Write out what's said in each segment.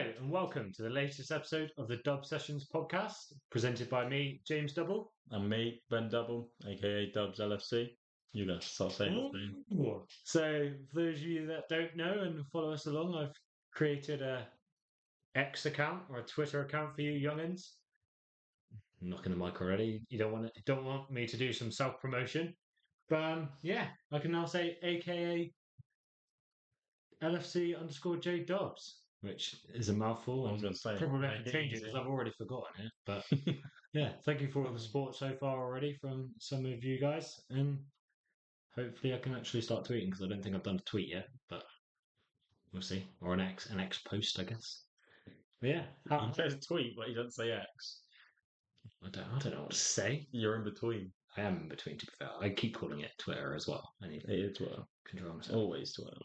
Hello and welcome to the latest episode of the Dub Sessions podcast, presented by me, James Double. And me, Ben Double, aka Dubs LFC. You guys start saying what's been. So, for those of you that don't know and follow us along, I've created a X account or a Twitter account for you youngins. I'm knocking the mic already. You don't want me to do some self promotion, but yeah, I can now say aka LFC_J Dobbs, which is a mouthful. I was going to say, probably have to change it because I've already forgotten it. But yeah, thank you for all the support so far already from some of you guys, and hopefully I can actually start tweeting because I don't think I've done a tweet yet, but we'll see. Or an X post, I guess. But yeah, He says tweet, but he doesn't say X. I don't know what to say. You're in between. I am in between, to be fair. I keep calling it Twitter as well. I need It is Twitter. control myself. Always Twitter.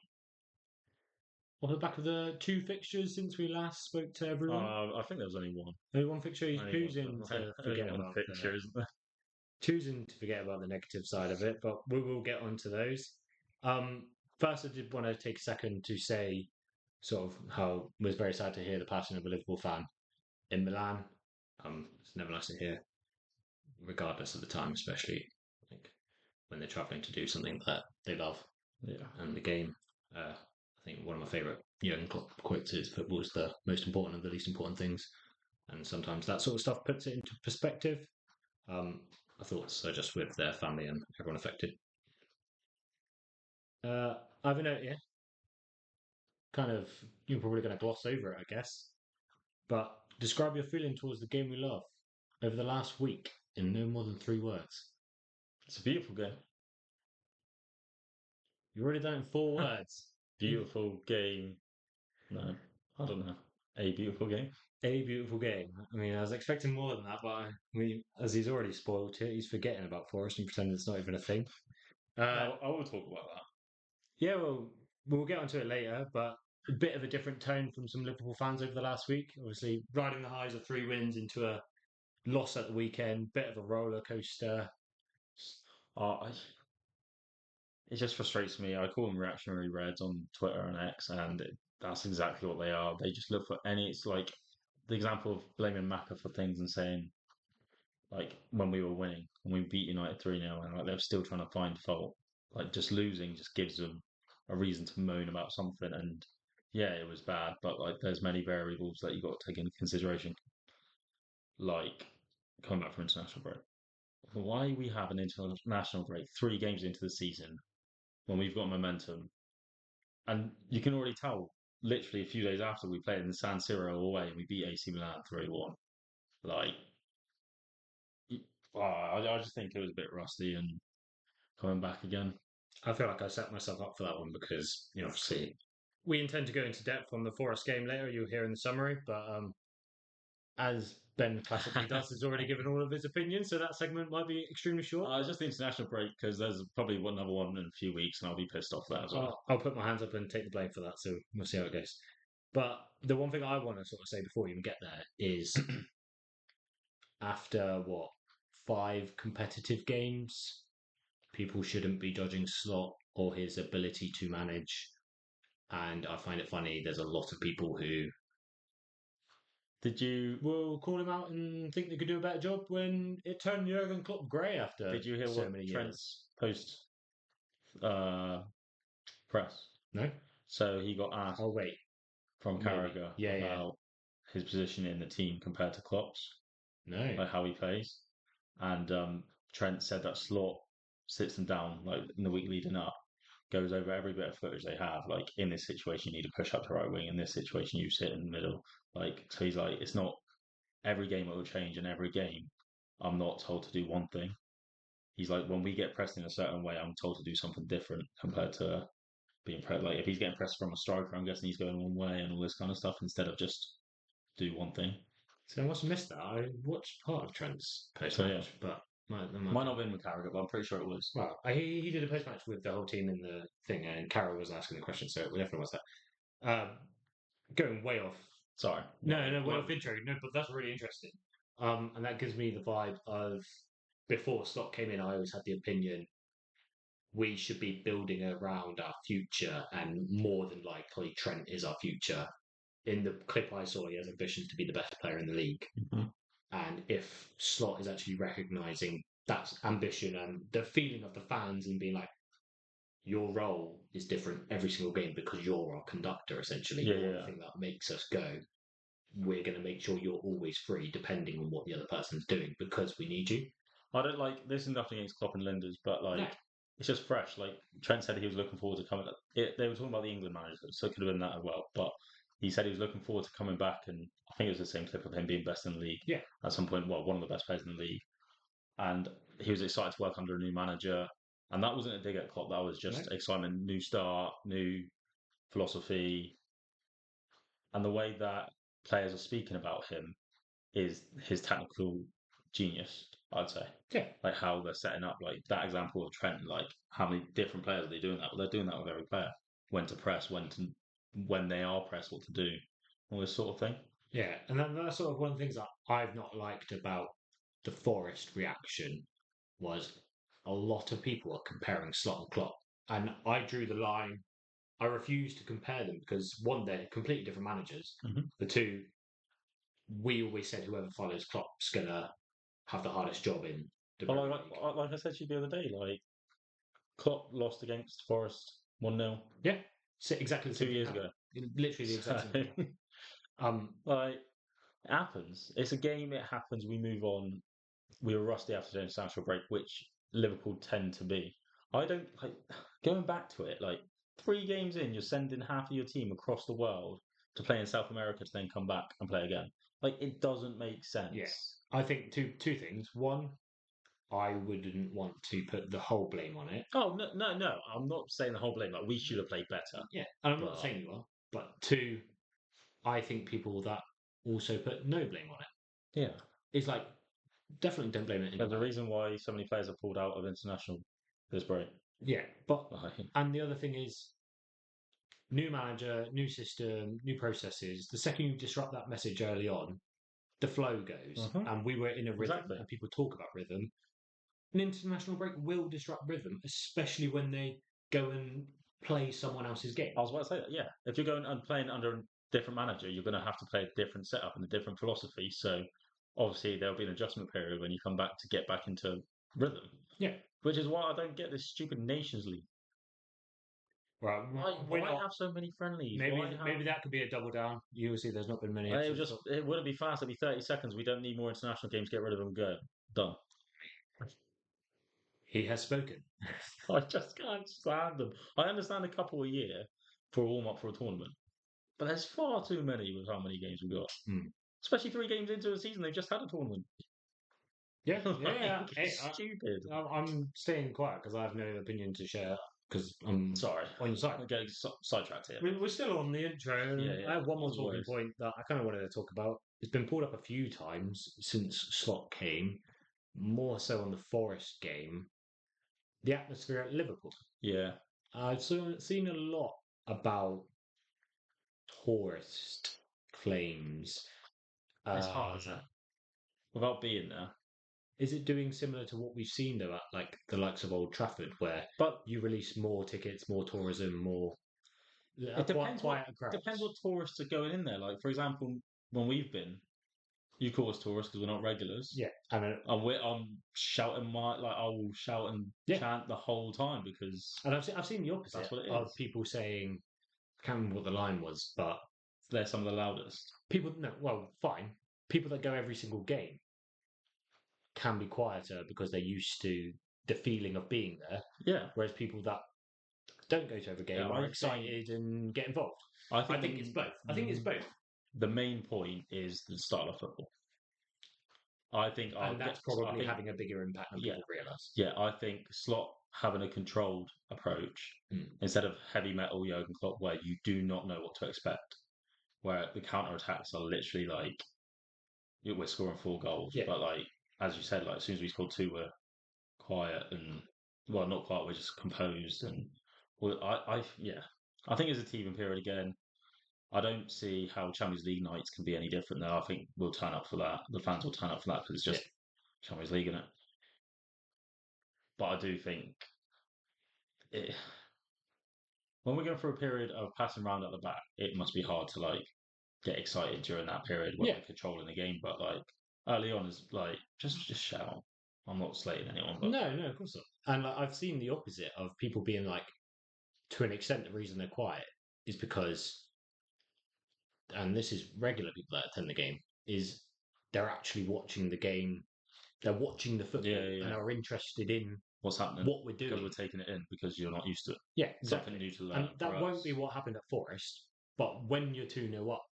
Off the back of the two fixtures since we last spoke to everyone. I think there was only one. Only one fixture. He's choosing to forget one about picture, isn't there? choosing to forget about the negative side of it, but we will get onto those. First, I did want to take a second to say sort of how I was very sad to hear the passing of a Liverpool fan in Milan. It's never nice to hear, regardless of the time, especially like when they're travelling to do something that they love. Yeah. And the game, I think one of my favourite Jurgen Klopp quotes is football is the most important of the least important things. And sometimes that sort of stuff puts it into perspective. My thoughts are just with their family and everyone affected. I have a note here. Kind of, you're probably going to gloss over it, I guess. But describe your feeling towards the game we love over the last week in no more than 3 words. It's a beautiful game. You've already done it in 4 words. Beautiful game. No, I don't know. A beautiful game. A beautiful game. I mean, I was expecting more than that, but as he's already spoiled it, he's forgetting about Forest and pretending it's not even a thing. I will talk about that. Yeah, well, we'll get onto it later, but a bit of a different tone from some Liverpool fans over the last week. Obviously, riding the highs of 3 wins into a loss at the weekend, bit of a roller coaster. It just frustrates me. I call them reactionary Reds on Twitter and X, and that's exactly what they are. They just look for any. It's like the example of blaming Maka for things and saying, like, when we were winning, when we beat United 3-0, and like they're still trying to find fault. Like, just losing just gives them a reason to moan about something. And yeah, it was bad, but like, there's many variables that you've got to take into consideration. Like, coming back from international break. Why we have an international break 3 games into the season when we've got momentum, and you can already tell literally a few days after we played in the San Siro away and we beat AC Milan 3-1. Like, I just think it was a bit rusty and coming back again. I feel like I set myself up for that one because, obviously, we intend to go into depth on the Forest game later. You'll hear in the summary, but as Ben classically does, has already given all of his opinions, so that segment might be extremely short. It's just the international break because there's probably another one in a few weeks, and I'll be pissed off that as well. I'll put my hands up and take the blame for that, so we'll see how it goes. But the one thing I want to sort of say before we even get there is after 5 competitive games, people shouldn't be judging Slot or his ability to manage. And I find it funny, there's a lot of people who will call him out and think they could do a better job when it turned Jurgen Klopp grey after Did you hear so what many Trent's years. post press? No? So he got asked from Carragher about his position in the team compared to Klopp's. No. Like how he plays. And Trent said that Slot sits them down like in the week leading up, goes over every bit of footage they have. Like, in this situation, you need to push up to right wing. In this situation, you sit in the middle. Like, so he's like, it's not every game it will change, and every game I'm not told to do one thing. He's like, when we get pressed in a certain way, I'm told to do something different compared to being pressed. Like, if he's getting pressed from a striker, I'm guessing he's going one way and all this kind of stuff instead of just do one thing. So I must have missed that. I watched part of Trent's post-match, but might not have been with Carragher, but I'm pretty sure it was. Well, he did a post-match with the whole team in the thing, and Carragher was asking the question, so it definitely was that. Going way off. Sorry. No, way off intro. No, but that's really interesting. And that gives me the vibe of before Slot came in, I always had the opinion we should be building around our future, and more than likely Trent is our future. in the clip I saw, he has ambitions to be the best player in the league. Mhm. And if Slot is actually recognising that ambition and the feeling of the fans and being like, your role is different every single game because you're our conductor, essentially. Yeah, You're the yeah. thing that makes us go. We're going to make sure you're always free, depending on what the other person's doing, because we need you. I don't like this is nothing against Klopp and Linders, but No. it's just fresh. Like Trent said, he was looking forward to coming. They were talking about the England manager, so it could have been that as well. But he said he was looking forward to coming back, and I think it was the same clip of him being best in the league Yeah. at some point. Well, one of the best players in the league, and he was excited to work under a new manager. And that wasn't a dig at Klopp. That was just No. excitement, new start, new philosophy, and the way that players are speaking about him is his technical genius, I'd say. Yeah. Like how they're setting up, like that example of Trent, like how many different players are they doing that? Well, they're doing that with every player. When to press, when they are pressed, what to do, all this sort of thing. Yeah. And that's sort of one of the things that I've not liked about the Forest reaction was a lot of people are comparing Slot and Klopp. And I drew the line. I refuse to compare them because one, they're completely different managers. Mm-hmm. The two, we always said whoever follows Klopp's gonna have the hardest job in the But Premier League. like I said to you the other day, like Klopp lost against Forest 1-0 Yeah, so exactly the same 2 years thing ago. happened. Literally the So exact same thing. like it happens. It's a game. It happens. We move on. We were rusty after the international break, which Liverpool tend to be. I don't like going back to it. Like 3 games in, you're sending half of your team across the world to play in South America to then come back and play again. Like it doesn't make Yeah, sense. I think two things. One, I wouldn't want to put the whole blame on it. Oh no, no, no! I'm not saying the whole blame. Like we should have played better, Yeah, and I'm not but saying you are, but two, I think people that also put no blame on it. yeah, It's like definitely don't blame it there's a entirely. reason why so many players have pulled out of international this break. Yeah, but Like, and the other thing is new manager, new system, new processes. The second you disrupt that message early on, the flow goes. mhm, And we were in a rhythm, exactly. and people talk about rhythm. An international break will disrupt rhythm, especially when they go and play someone else's game. I was about to say that, yeah. If you're going and playing under a different manager, you're going to have to play a different setup and a different philosophy. So obviously there'll be an adjustment period when you come back to get back into rhythm, Yeah. which is why I don't get this stupid Nations League. Right. We're Why not. have so many friendlies? Why Maybe have? that could be a double down. You will see there's not been many It would episodes. just it wouldn't be fast. It'd be 30 seconds. We don't need more international games. Get rid of them. Go done. He has spoken. I just can't stand them. I understand a couple a year for a warm up for a tournament, but there's far too many with how many games we got. Hmm. Especially 3 games into a season, they've just had a tournament. Yeah, yeah. Like, Hey, it's stupid. I'm staying quiet because I have no opinion to share because I'm Sorry, on your side. I'm getting sidetracked here. We're still on the intro. Yeah, I yeah, have one more as talking always. point that I kind of wanted to talk about. It's been pulled up a few times since Slot came, more so on the Forest game. The atmosphere at Liverpool. Yeah, Seen a lot about tourist claims. it's hard, isn't Uh, it? Without being there. is it doing similar to what we've seen though at like the likes of Old Trafford, where But you release more tickets, more tourism, more it depends quieter depends crowds? what tourists are going in there. Like for example, when we've been, you call us tourists because we're not regulars, Yeah, and and I'm shouting my like I will shout and yeah, chant the whole time because I've seen the opposite that's what it of is. people saying, I can't remember what the line was, but They're some of the loudest. people no, well, fine. People that go every single game can be quieter because they're used to the feeling of being there, Yeah, whereas people that don't go to every yeah. game are excited and get involved. I I think think it's both. I think it's both, the main point is the style of football. I think and that's I probably think having a bigger impact than yeah, people realise. yeah. I think Slot having a controlled approach Mm. instead of heavy metal Jurgen Klopp, where you do not know what to expect, where the counter attacks are literally like we're scoring 4 goals, Yeah, but like as you said, like as soon as we scored two, we're quiet and well, not quiet, we're just composed and well, yeah, I think it's a teething period again. I don't see how Champions League nights can be any different now. I think we'll turn up for that. The fans will turn up for that because it's yeah, just Champions League in it. But I do think it, when we're going through a period of passing around at the back, it must be hard to like get excited during that period when Yeah. they're controlling the game. But like early on, is like just shout. I'm not slating anyone, but No, no, of course not. And like, I've seen the opposite of people being like, to an extent, the reason they're quiet is because, and this is regular people that attend the game, is they're actually watching the game. They're watching the football and yeah. are interested in What's happening? what we're Because doing. we're taking it in because you're not used to it. Yeah, Something exactly. new to And learn for that won't us. be what happened at Forest, but when you're 2-0 up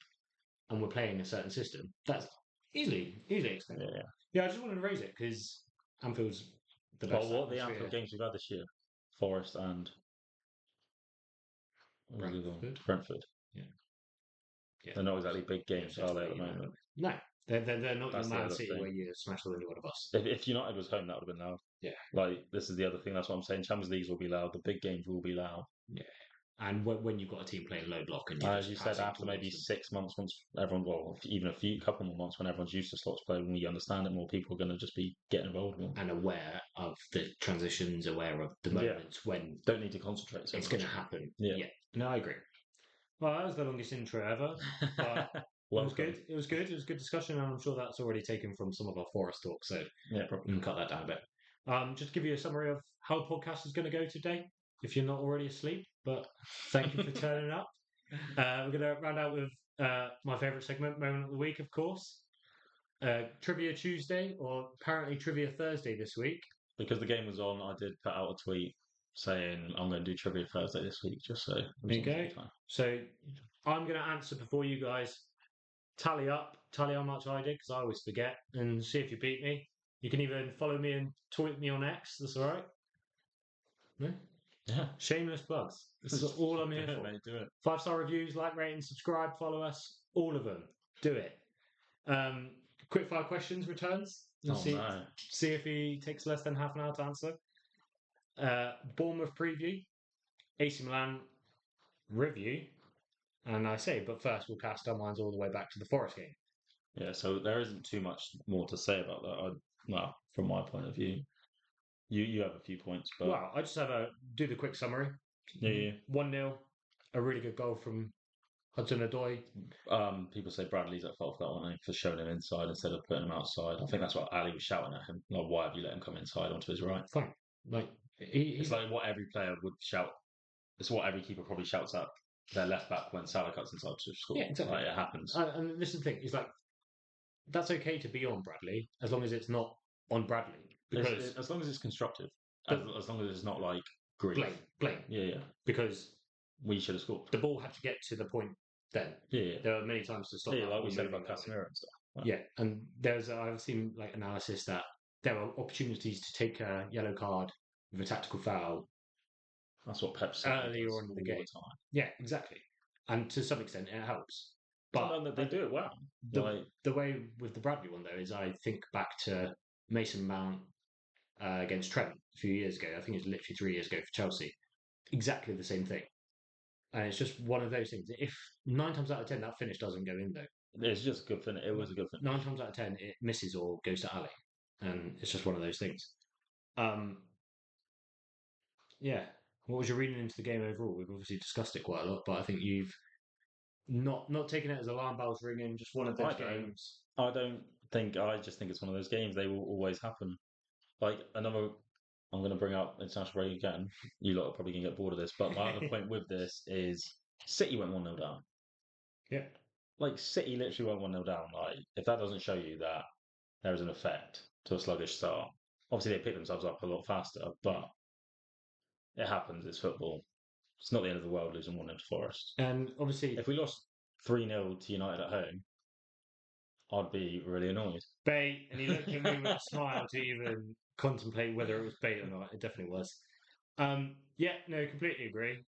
and we're playing a certain system, that's easily Yeah, expected. yeah. Yeah, I just wanted to raise it because Anfield's the Well, best what are the Anfield atmosphere. games we've had this year? Forest and what was the other one? Brentford. Brentford. Yeah, yeah. They're not exactly big Yeah, games, are they, at the moment? no, they're not your That's the Man other City thing. where you smash all into one of us. If United was home, that would have been loud. Yeah, Like, this is the other thing. That's what I'm saying. Champions Leagues will be loud. The big games will be loud. yeah. And when you've got a team playing low block and you're And as just you said, passing after maybe towards them, 6 months, once everyone, well, even a few couple more months when everyone's used to slots play, when we understand it more, people are going to just be getting involved more. and aware of the transitions, aware of the Yeah. moments when Don't need to concentrate so it's much. going to happen. Yeah. Yeah, no, I agree. Well, that was the longest intro ever, but it was Welcome. good. It was good. It was good discussion, and I'm sure that's already taken from some of our Forest talk, so Yeah, we probably. can cut that down a bit. Just to give you a summary of how the podcast is going to go today, if you're not already asleep. But thank you for turning up. We're going to round out with my favourite segment, Moment of the Week, of course. Trivia Tuesday, or apparently Trivia Thursday this week. Because the game was on, I did put out a tweet saying I'm going to do Trivia Thursday this week, just so it was There you on go. full time. So I'm going to answer before you guys tally how much I did, because I always forget, and see if you beat me. You can even follow me and tweet me on X. That's all right. No? Yeah. Shameless plugs. This is all I'm here Do it, for. mate, do it. 5-star reviews, like, rating, subscribe, follow us. All of them. Do it. Quick fire questions returns. Oh, See, no. see if he takes less than half an hour to answer. Bournemouth preview, AC Milan review, and I say, but first we'll cast our minds all the way back to the Forest game. Yeah, so there isn't too much more to say about that. Well, from my point of view, you have a few points, but Well, I just have a do the quick summary. yeah. 1-0, a really good goal from Hudson-Odoi. People say Bradley's at fault for that one, for showing him inside instead of putting him outside. I think that's what Ali was shouting at him. Like, why have you let him come inside onto his right? Fine. Like It's like what every player would shout. It's what every keeper probably shouts at their left back when Salah cuts inside to score. yeah, exactly. Like, it happens. And this is the thing. It's like that's okay to be on Bradley as long as it's not on Bradley, because As long as it's constructive, But- as long as it's not like grief. blame. Yeah, Because we should have scored. the ball had to get to the point then. Yeah. There were many times to stop. Yeah, that like ball we said moving about that way. Casemiro and stuff. Right. Yeah, and I've seen like analysis that there were opportunities to take a yellow card with a tactical foul That's what Pep said earlier on in the game. time. Yeah, exactly. And to some extent, it helps. But Sometimes they do it well. the way with the Bradley one though is I think back to Mason Mount against Trent a few years ago. I think it was literally 3 years ago for Chelsea. Exactly the same thing. And it's just one of those things. If 9 times out of 10 that finish doesn't go in though, It's just a good finish. It was a good finish. 9 times out of 10 it misses or goes to Ali, and it's just one of those things. Yeah. What was your reading into the game overall? We've obviously discussed it quite a lot, but I think you've not taken it as alarm bells ringing. Just one of those games. I don't think. I just think it's one of those games. They will always happen. Like another. I'm going to bring up international break again. You lot are probably going to get bored of this, but my other point with this is City went 1-0 down. Yeah. Like City literally went 1-0 down. Like if that doesn't show you that there is an effect to a sluggish start, obviously they pick themselves up a lot faster, but it happens. It's football. It's not the end of the world losing 1-0 to Forest. And obviously, if we lost 3-0 to United at home, I'd be really annoyed. Bait, and he looked at me with a smile to even contemplate whether it was bait or not. It definitely was. Yeah, no, completely agree.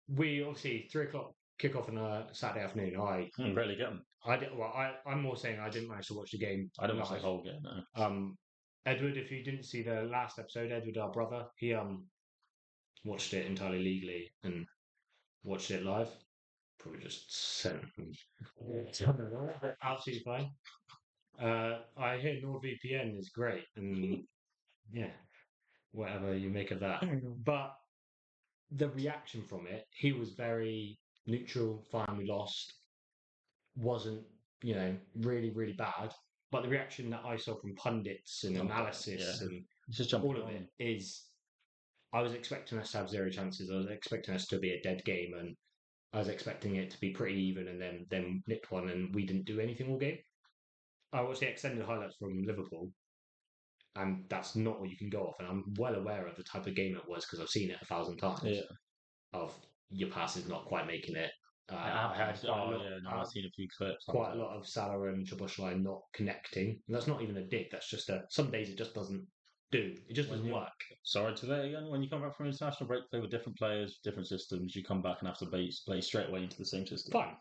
We obviously 3 o'clock kickoff on a Saturday afternoon. I Rarely get them. I did, well, I'm more saying I didn't manage to watch the game. I didn't watch the live. whole game. No. Edward, if you didn't see the last episode, Edward, our brother, he watched it entirely legally and watched it live. Probably just sent absolutely fine. I hear NordVPN is great, and yeah, whatever you make of that. But the reaction from it, he was very neutral. Fine, we lost. wasn't, really, really bad. But the reaction that I saw from pundits and Oh, yeah. analysis and It's just jumping all of on. it is I was expecting us to have zero chances. I was expecting us to be a dead game, and I was expecting it to be pretty even, and then nicked one, and we didn't do anything all game. I watched the extended highlights from Liverpool, and that's not what you can go off. And I'm well aware of the type of game it was because I've seen it 1,000 times. Yeah. Of your pass is not quite making it. I've had. Quite a Oh, lot. yeah. No, I've seen a few clips. I was Quite a like, lot of Salah and Szoboszlai not connecting. And that's not even a dig. That's just some days it just doesn't do. It just when doesn't you work. sorry to that again. When you come back from international break, play with different players, different systems. You come back and have to play straight away into the same system. Fine.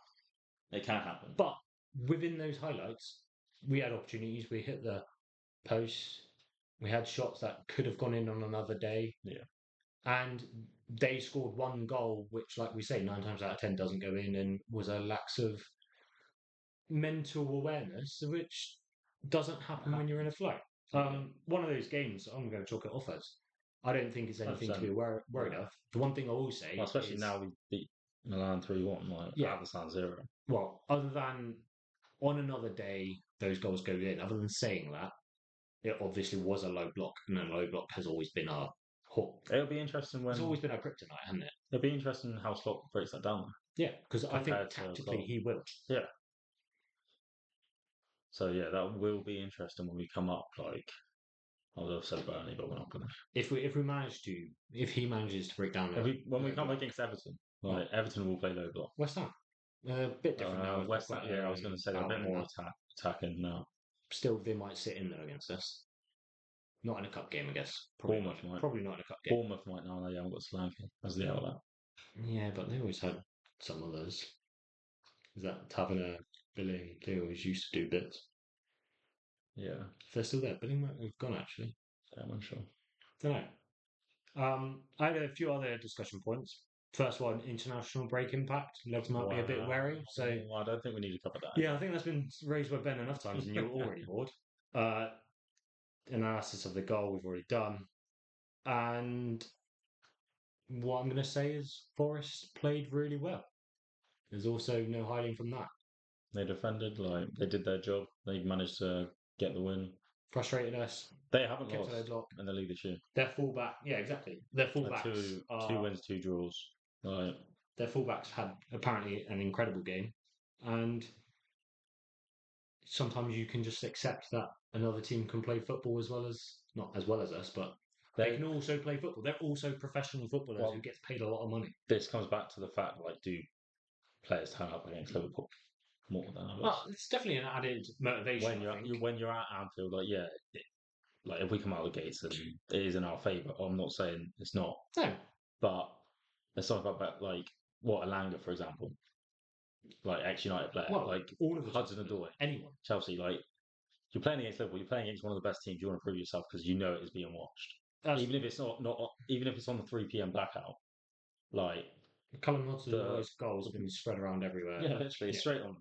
It can happen. But within those highlights, we had opportunities. We hit the post. We had shots that could have gone in on another day. Yeah. And they scored one goal, which, like we say, 9 times out of 10 doesn't go in, and was a lax of mental awareness, which doesn't happen when you're in a flow. One of those games, I'm going to chalk it off as. I don't think it's anything to be 100%. worried of. The one thing I will say Well, especially is, now we beat Milan 3-1, like yeah, at the San Zero. well, other than on another day those goals go in, other than saying that, it obviously was a low block, and a low block has always been our hook. It'll be interesting when It's always been our kryptonite, hasn't it? it'll be interesting how Slot breaks that down. Yeah, because I think Compared to tactically Klopp. he will. Yeah. So yeah, that will be interesting when we come up. Like I would have said Burnley, but we're not gonna. If he manages to break down When we low come block, against Everton, well, like Everton will play low block. West Ham, a bit different now. With West Ham, yeah, I was going to say they're a bit Bauman more now. attacking now. Still, they might sit in there against us. Not in a cup game, I guess. Bournemouth might. Probably not in a cup game. Bournemouth might now. They haven't got Solanke as the outlet. Yeah, but they always had some of those. Is that Taverner, Billing? They always used to do bits. Yeah, If they're still there, Billing might have gone actually. yeah, I'm unsure. Don't know. I had a few other discussion points. First one, international break impact. Legs might be a bit wary. So I don't think we need to cover that. yeah, I think that's been raised by Ben enough times, and you're already bored. Uh, Analysis of the goal we've already done, and what I'm going to say is Forest played really well. There's also no hiding from that. They defended like they did their job. They managed to get the win. Frustrated us. They haven't Kept lost a block. in the league this year. Their fullback, yeah, exactly. Their fullbacks Two wins, two draws. Like their fullbacks had apparently an incredible game, and sometimes you can just accept that another team can play football as well as not as well as us, but they can also play football. They're also professional footballers who get paid a lot of money. This comes back to the fact, like, do players turn up against Liverpool more than others? Well, it's definitely an added motivation. When you're at Anfield, like yeah, like if we come out of the gates and it is in our favour, I'm not saying it's not. No, But there's something about like what Alanga, for example, like ex-United player, well, like all of Hudson-Odoi, anyone. Chelsea, like you're playing against Liverpool, you're playing against one of the best teams. You want to prove yourself because you know it is being watched, even if it's not even if it's on the 3 p.m. blackout. Like Callum Hudson-Odoi's goals have been spread around everywhere. Yeah, literally straight on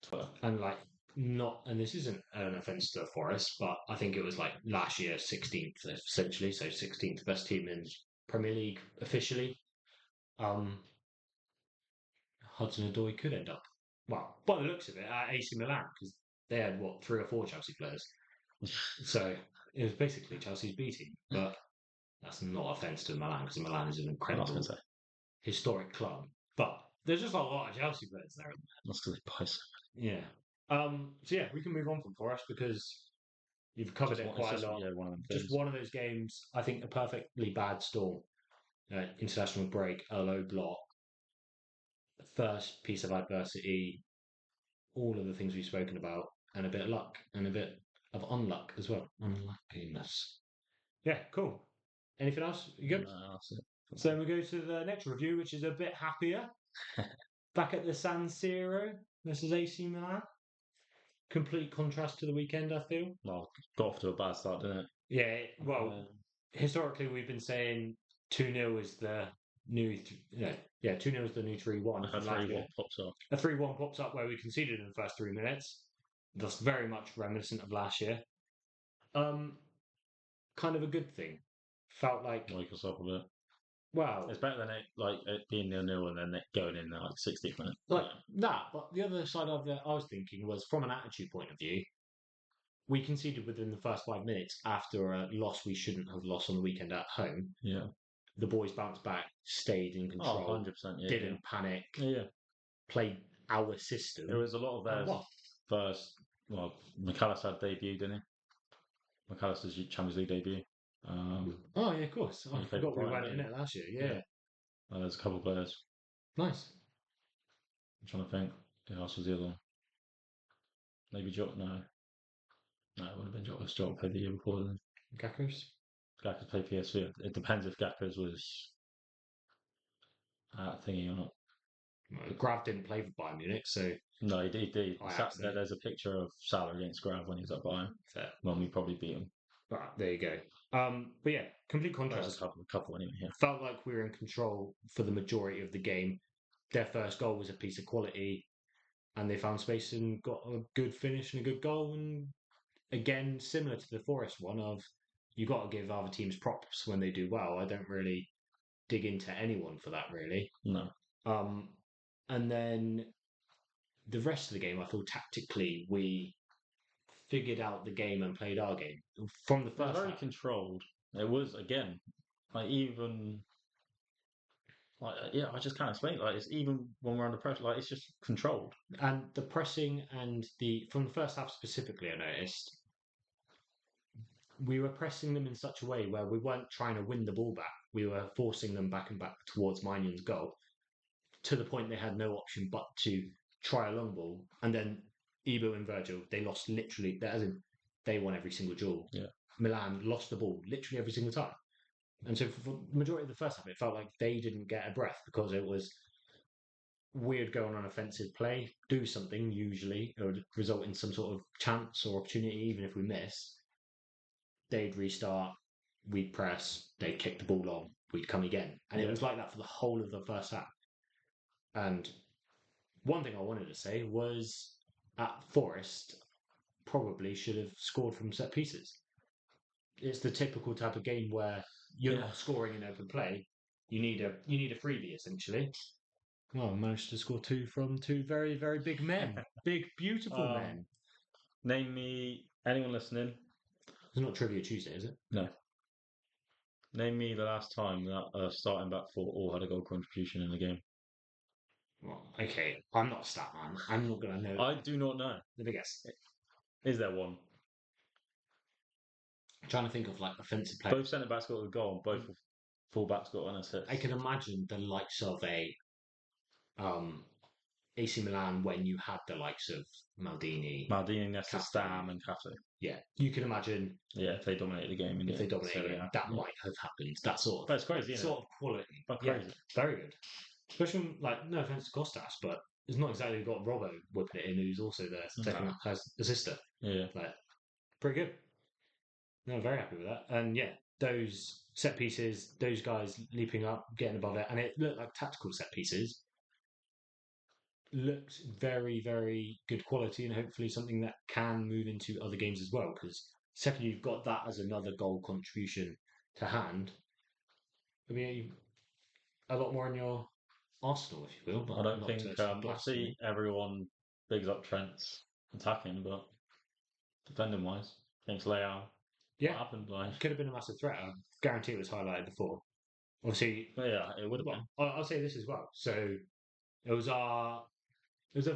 Twitter. And like not, and this isn't an offence to Forest, but I think it was like last year 16th essentially, so 16th best team in Premier League officially. Hudson-Odoi could end up, well, by the looks of it, at AC Milan because they had what 3 or 4 Chelsea players, so it was basically Chelsea's B team. But that's not offence to Milan because Milan is an incredible historic club. But there's just a lot of Chelsea players there. That's because they buy so Yeah. So yeah, we can move on from Forest because you've covered it quite a lot. Yeah, just one of those games. I think a perfectly bad storm. International break, a low block, first piece of adversity, all of the things we've spoken about, and a bit of luck and a bit of unluck as well. Unluckiness. Yeah, cool. Anything else? You good? No, that's it. So we go to the next review, which is a bit happier. Back at the San Siro versus AC Milan. Complete contrast to the weekend, I feel. Well, got off to a bad start, didn't it? Yeah, well, historically we've been saying 2-0 is the new, 2-0 is the new 3-1. A 3-1 pops up. A 3-1 pops up where we conceded in the first 3 minutes. That's very much reminiscent of last year. Kind of a good thing. Felt like Wake us up a bit. Well, It's better than it being 0-0 and then it going in like 60th minute. like that. But the other side of it, I was thinking was from an attitude point of view, we conceded within the first 5 minutes after a loss we shouldn't have lost on the weekend at home. Yeah. The boys bounced back, stayed in Oh, control, 100%. Yeah. didn't panic, Yeah. Yeah. played our system. It was a lot of And theirs what? first. Well, McAllister had debut, didn't he? McAllister's Champions League debut. Oh yeah, of course. I He played forgot for we Brighton, went in didn't it last year. he? Yeah, There's a couple of players. nice. I'm trying to think. Who else was the other one? Maybe Jota. No. No, it would have been Jota. Jota played the year before then. Gackers. Gakpo's played PSV. It depends if Gakpo's was thingy or not. Grav didn't play for Bayern Munich, so No, he did. Ajax, though. There's a picture of Salah against Grav when he was at Bayern. fair. When we probably beat him. But there you go. But yeah, complete There's contrast. a couple anyway. Yeah. Felt like we were in control for the majority of the game. Their first goal was a piece of quality, and they found space and got a good finish and a good goal. And again, similar to the Forest one, of you got to give other teams props when they do well. I don't really dig into anyone for that really. No. And then the rest of the game, I feel tactically we figured out the game and played our game from the It was first very half. controlled. It was again, like even I just can't explain it. Like it's even when we're under pressure, like it's just controlled. And the pressing and the from the first half specifically, I noticed we were pressing them in such a way where we weren't trying to win the ball back. We were forcing them back and back towards Minion's goal to the point they had no option but to try a long ball. And then Ebo and Virgil, they lost literally, as in they won every single duel. Yeah. Milan lost the ball literally every single time. And so for the majority of the first half, it felt like they didn't get a breath because it was weird going on offensive play, do something usually, it would result in some sort of chance or opportunity, even if we miss. They'd restart, we'd press, they'd kick the ball long, we'd come again. And it was like that for the whole of the first half. And one thing I wanted to say was at Forest, probably should have scored from set pieces. It's the typical type of game where you're not scoring in open play. You need a freebie essentially. Well, I managed to score two from two very, very big men. Big, beautiful men. Name me anyone listening. It's not Trivia Tuesday, is it? No. Name me the last time that starting back four all had a goal contribution in the game. Well, okay. I'm not a stat man. I'm not going to know. I do not know. Let me guess. Is there one? I'm trying to think of like offensive players. Both centre backs got a goal. Both full backs got an assist. I can imagine the likes of a AC Milan when you had the likes of Maldini, Nesta, Stam, and Cato. Yeah, you can imagine. Yeah, if they dominated the game. If they dominated it, that might have happened. That sort of. That's crazy, sort of quality. But crazy. Very good. Especially like no offense to Costas, but it's not exactly got Robbo whipping it in, who's also there taking up as assister. Yeah, like pretty good. No, very happy with that. And yeah, those set pieces, those guys leaping up, getting above it, and it looked like tactical set pieces. Looked very, very good quality, and hopefully something that can move into other games as well. Because second, you've got that as another goal contribution to hand. I mean, a lot more in your arsenal, if you will. But I don't think I see everyone bigs up Trent's attacking, but defending wise, against Leao, yeah, what happened? Like, could have been a massive threat. I guarantee it was highlighted before. Obviously, yeah, it would have been. I'll say this as well. So it was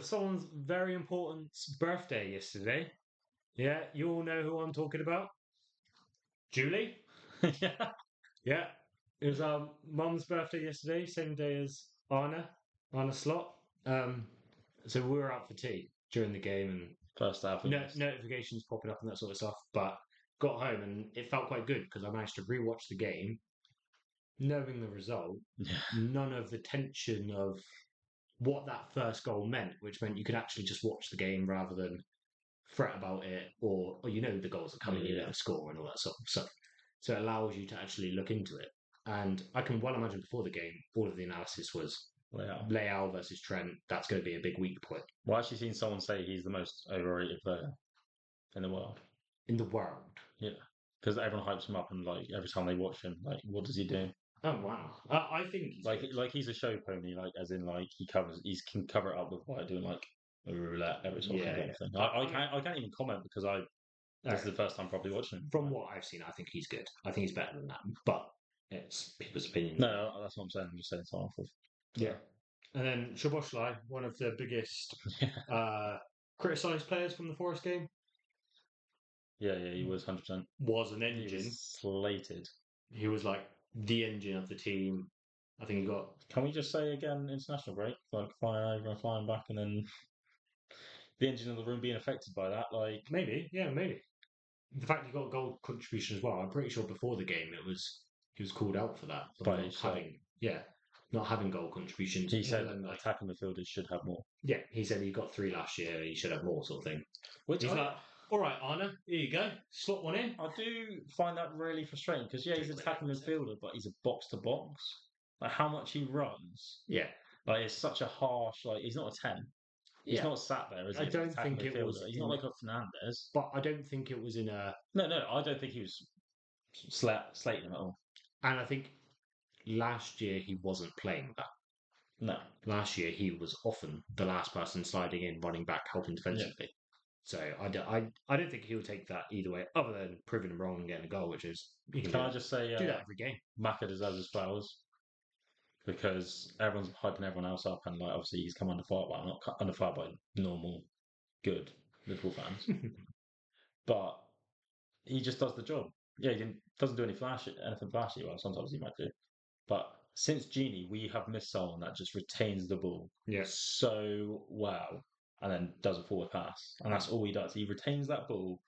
someone's very important birthday yesterday. Yeah, you all know who I'm talking about. Julie. Yeah. Yeah. It was our mum's birthday yesterday, same day as Anna Slot. So we were out for tea during the game and first half. Notifications popping up and that sort of stuff. But got home and it felt quite good because I managed to rewatch the game, knowing the result. None of the tension of what that first goal meant, which meant you could actually just watch the game rather than fret about it or the goals are coming, you know the score and all that sort of stuff. So it allows you to actually look into it. And I can well imagine before the game, all of the analysis was Leao versus Trent. That's going to be a big weak point. Well, I've actually seen someone say he's the most overrated player in the world. In the world? Yeah. Because everyone hypes him up and like every time they watch him, like what does he do? Oh wow, I think he's Like good. he's a show pony, like as in like he can cover it up with by doing like a roulette every so often Yeah, kind yeah. of thing. I mean, I can't even comment because I this is okay. the first time probably watching him. From what I've seen, I think he's good. I think he's better than that, but it's people's opinions, No, right? no, that's what I'm saying. I'm just saying it's half of. Yeah. So And then Szoboszlai, one of the biggest yeah, uh, criticised players from the Forest game, yeah, he was 100%. was an He was engine. slated. He was like the engine of the team. I think he got Can we just say again, international break, like flying over and flying back, and then the engine of the room being affected by that? Like, maybe, yeah, maybe. The fact he got a goal contribution as well. I'm pretty sure before the game it was he was called out for that of by not each side. having yeah not having goal contributions. He said And like attacking midfielders should have more, yeah, he said he got three last year. He should have more sort of thing. which He's like, all right, Arna, here you go, slot one in. I do find that really frustrating because yeah, he's Don't really attacking understand. midfielder, but he's a box to box. Like how much he runs, Yeah, like it's such a harsh. Like he's not a 10. He's yeah. not sat there, is I he? As an don't attacking think it was midfielder, he's not in, like a Fernandez. but I don't think it was in a. No, no, I don't think he was slating him at all. And I think last year he wasn't playing that. No, Last year he was often the last person sliding in, running back, helping yeah. defensively. So I don't think he'll take that either way, other than proving him wrong and getting a goal, which is you can Can I just say, do that every game. Maka deserves his flowers because everyone's hyping everyone else up, and like obviously he's come under fire by not under fire by normal, good Liverpool fans, but he just does the job. Yeah, doesn't do anything flashy. Well, sometimes he might do, but since Genie, we have missed someone that just retains the ball Yeah, so well and then does a forward pass, and that's all he does. He retains that ball,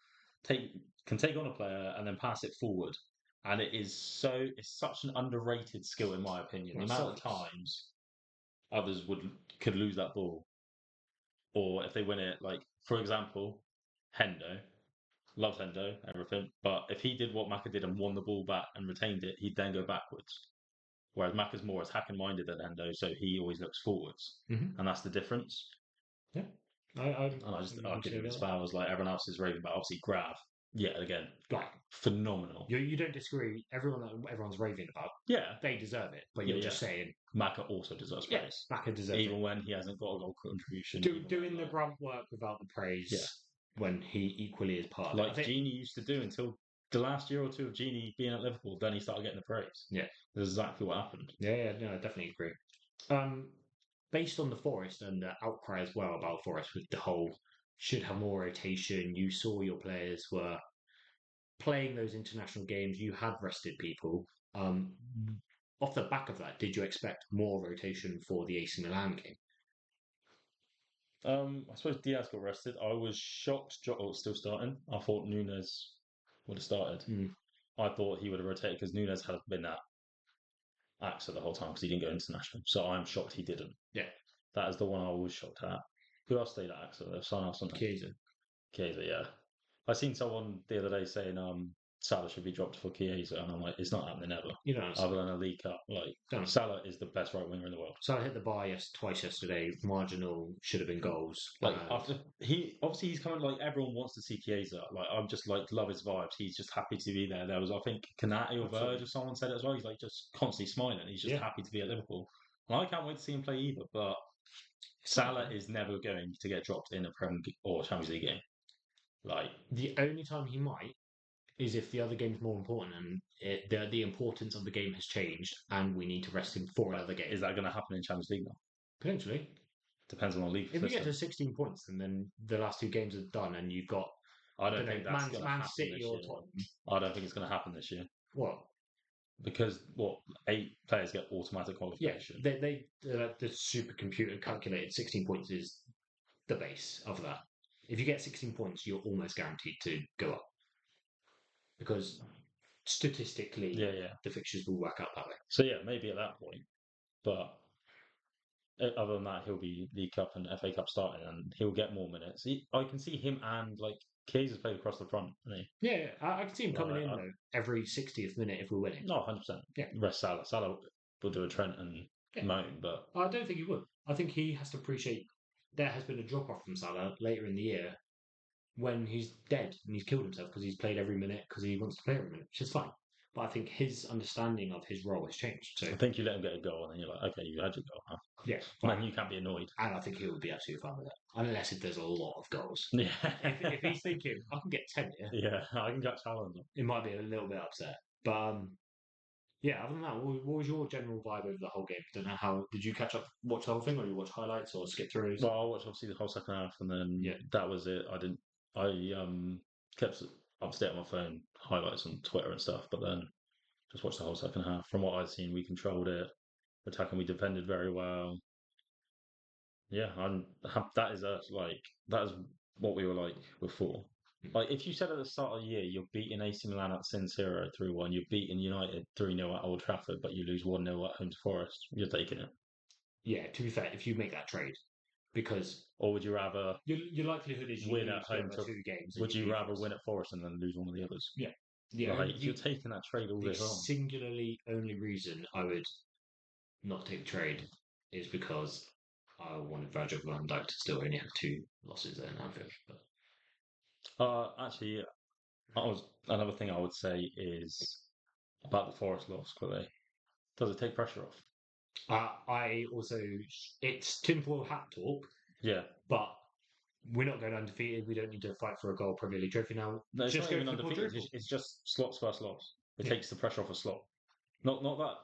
take can take on a player and then pass it forward, and it's such an underrated skill in my opinion. The well, amount of selfless. times others could lose that ball, or if they win it, like for example, Hendo. Loves Hendo, everything. But if he did what Maka did and won the ball back and retained it, he'd then go backwards. Whereas Maka's more attacking minded than Hendo, so he always looks forwards. Mm-hmm. And that's the difference. Yeah, I And I give him his consider flowers like everyone else is raving about. Obviously, Grav, yeah, again, that. Like phenomenal. you don't disagree. Everyone's raving about, Yeah, they deserve it. But yeah, you're yeah. just saying, Maka also deserves yeah, praise, Baka deserves it. even when he hasn't got a goal contribution. Even when, Doing the grunt work without the yeah, praise when he equally is part of it. I like think. Genie used to do until the last year or two of Genie being at Liverpool, then he started getting the praise. Yeah, That's exactly what happened. yeah, no, I definitely agree. Um, based on the Forest and the outcry as well about Forest with the whole should have more rotation. You saw your players were playing those international games. You had rested people. Um, off the back of that, did you expect more rotation for the AC Milan game? I suppose Diaz got rested. I was shocked Jota was still starting. I thought Nunes would have started. Mm, I thought he would have rotated because Nunes had been at AXA the whole time because he didn't go international. So I'm shocked he didn't. yeah, That is the one I was shocked at. Who else stayed at AXA? There's someone else on there. Chiesa. Chiesa, yeah. I seen someone the other day saying Salah should be dropped for Chiesa, and I'm like, it's not happening ever. You don't understand. Other than a League Cup, like Don't. Salah is the best right winger in the world. So I hit the bar twice yesterday. Marginal should have been goals. Like And after he obviously he's coming like everyone wants to see Chiesa. Like I'm just like love his vibes. He's just happy to be there. There was I think Kanate or absolutely, Verge or someone said it as well. He's like just constantly smiling. He's just yeah, happy to be at Liverpool. And I can't wait to see him play either. But it's fine. Salah is never going to get dropped in a Premier or Champions League game. Like The only time he might is if the other game's more important and the importance of the game has changed and we need to rest him for another game. is that going to happen in Champions League now? Potentially. Depends on the league If we get system. to 16 points and then the last two games are done and you've got, I I don't don't know, think that's going to Man happen City this or year. Tottenham, I don't think it's going to happen this year what? because what 8 players get automatic Yeah, qualification. the supercomputer calculated 16 points is the base of that. If you get 16 points, you're almost guaranteed to go up because statistically, Yeah, yeah. the fixtures will work out that way. So yeah, maybe at that point. But other than that, he'll be League Cup and FA Cup starting, and he'll get more minutes. I can see him and like Keyes has played across the front, hasn't Yeah, I can see him he? coming in though every 60th minute if we're winning. No, 100%. Yeah, Rest Salah. Salah will do a Trent and yeah. Moan, but I don't think he would. I think he has to appreciate there has been a drop off from Salah later in the year when he's dead and he's killed himself because he's played every minute because he wants to play every minute, which is fine. but I think his understanding of his role has changed. So I think you let him get a goal, and then you're like, okay, you had your goal, huh? yeah, And fine. then you can't be annoyed. And I think he would be absolutely fine with it, unless if there's a lot of goals. Yeah, If he's thinking I can get 10 here, yeah, I can get challenged. it might be a little bit upset. But yeah, other than that, what was your general vibe over the whole game? Don't know how did you catch up, watch the whole thing, or you watch highlights or skip throughs? Well, I watched obviously the whole second half, and then Yeah, that was it. I didn't. I kept up to date on my phone, highlights on Twitter and stuff, but then just watched the whole second half. From what I'd seen, we controlled it, attacking, we defended very well. Yeah, that is us. Like that is what we were like before. Like if you said at the start of the year you're beating AC Milan at Sin Siro 3-1, you're beating United 3-0 at Old Trafford, but you lose 1-0 at home to Forest, you're taking it. yeah. To be fair, if you make that trade, because Or would you rather your likelihood is you win lose at the home other to? two games and Would you you beat rather Forest. win at Forest and then lose one of the others? Yeah, the Like you're only taking that trade all the day long. singularly only reason I would not take the trade is because I wanted Virgil van Dijk to still only have two losses at Anfield. But Actually, I was another thing I would say is about the Forest loss. Quickly, does it take pressure off? I also it's tinfoil hat talk, Yeah, but we're not going undefeated. We don't need to fight for a gold Premier League trophy now. no, it's Just not go even for the undefeated. quadruple. It's just Slot's first loss. It Yeah, takes the pressure off a Slot. Not that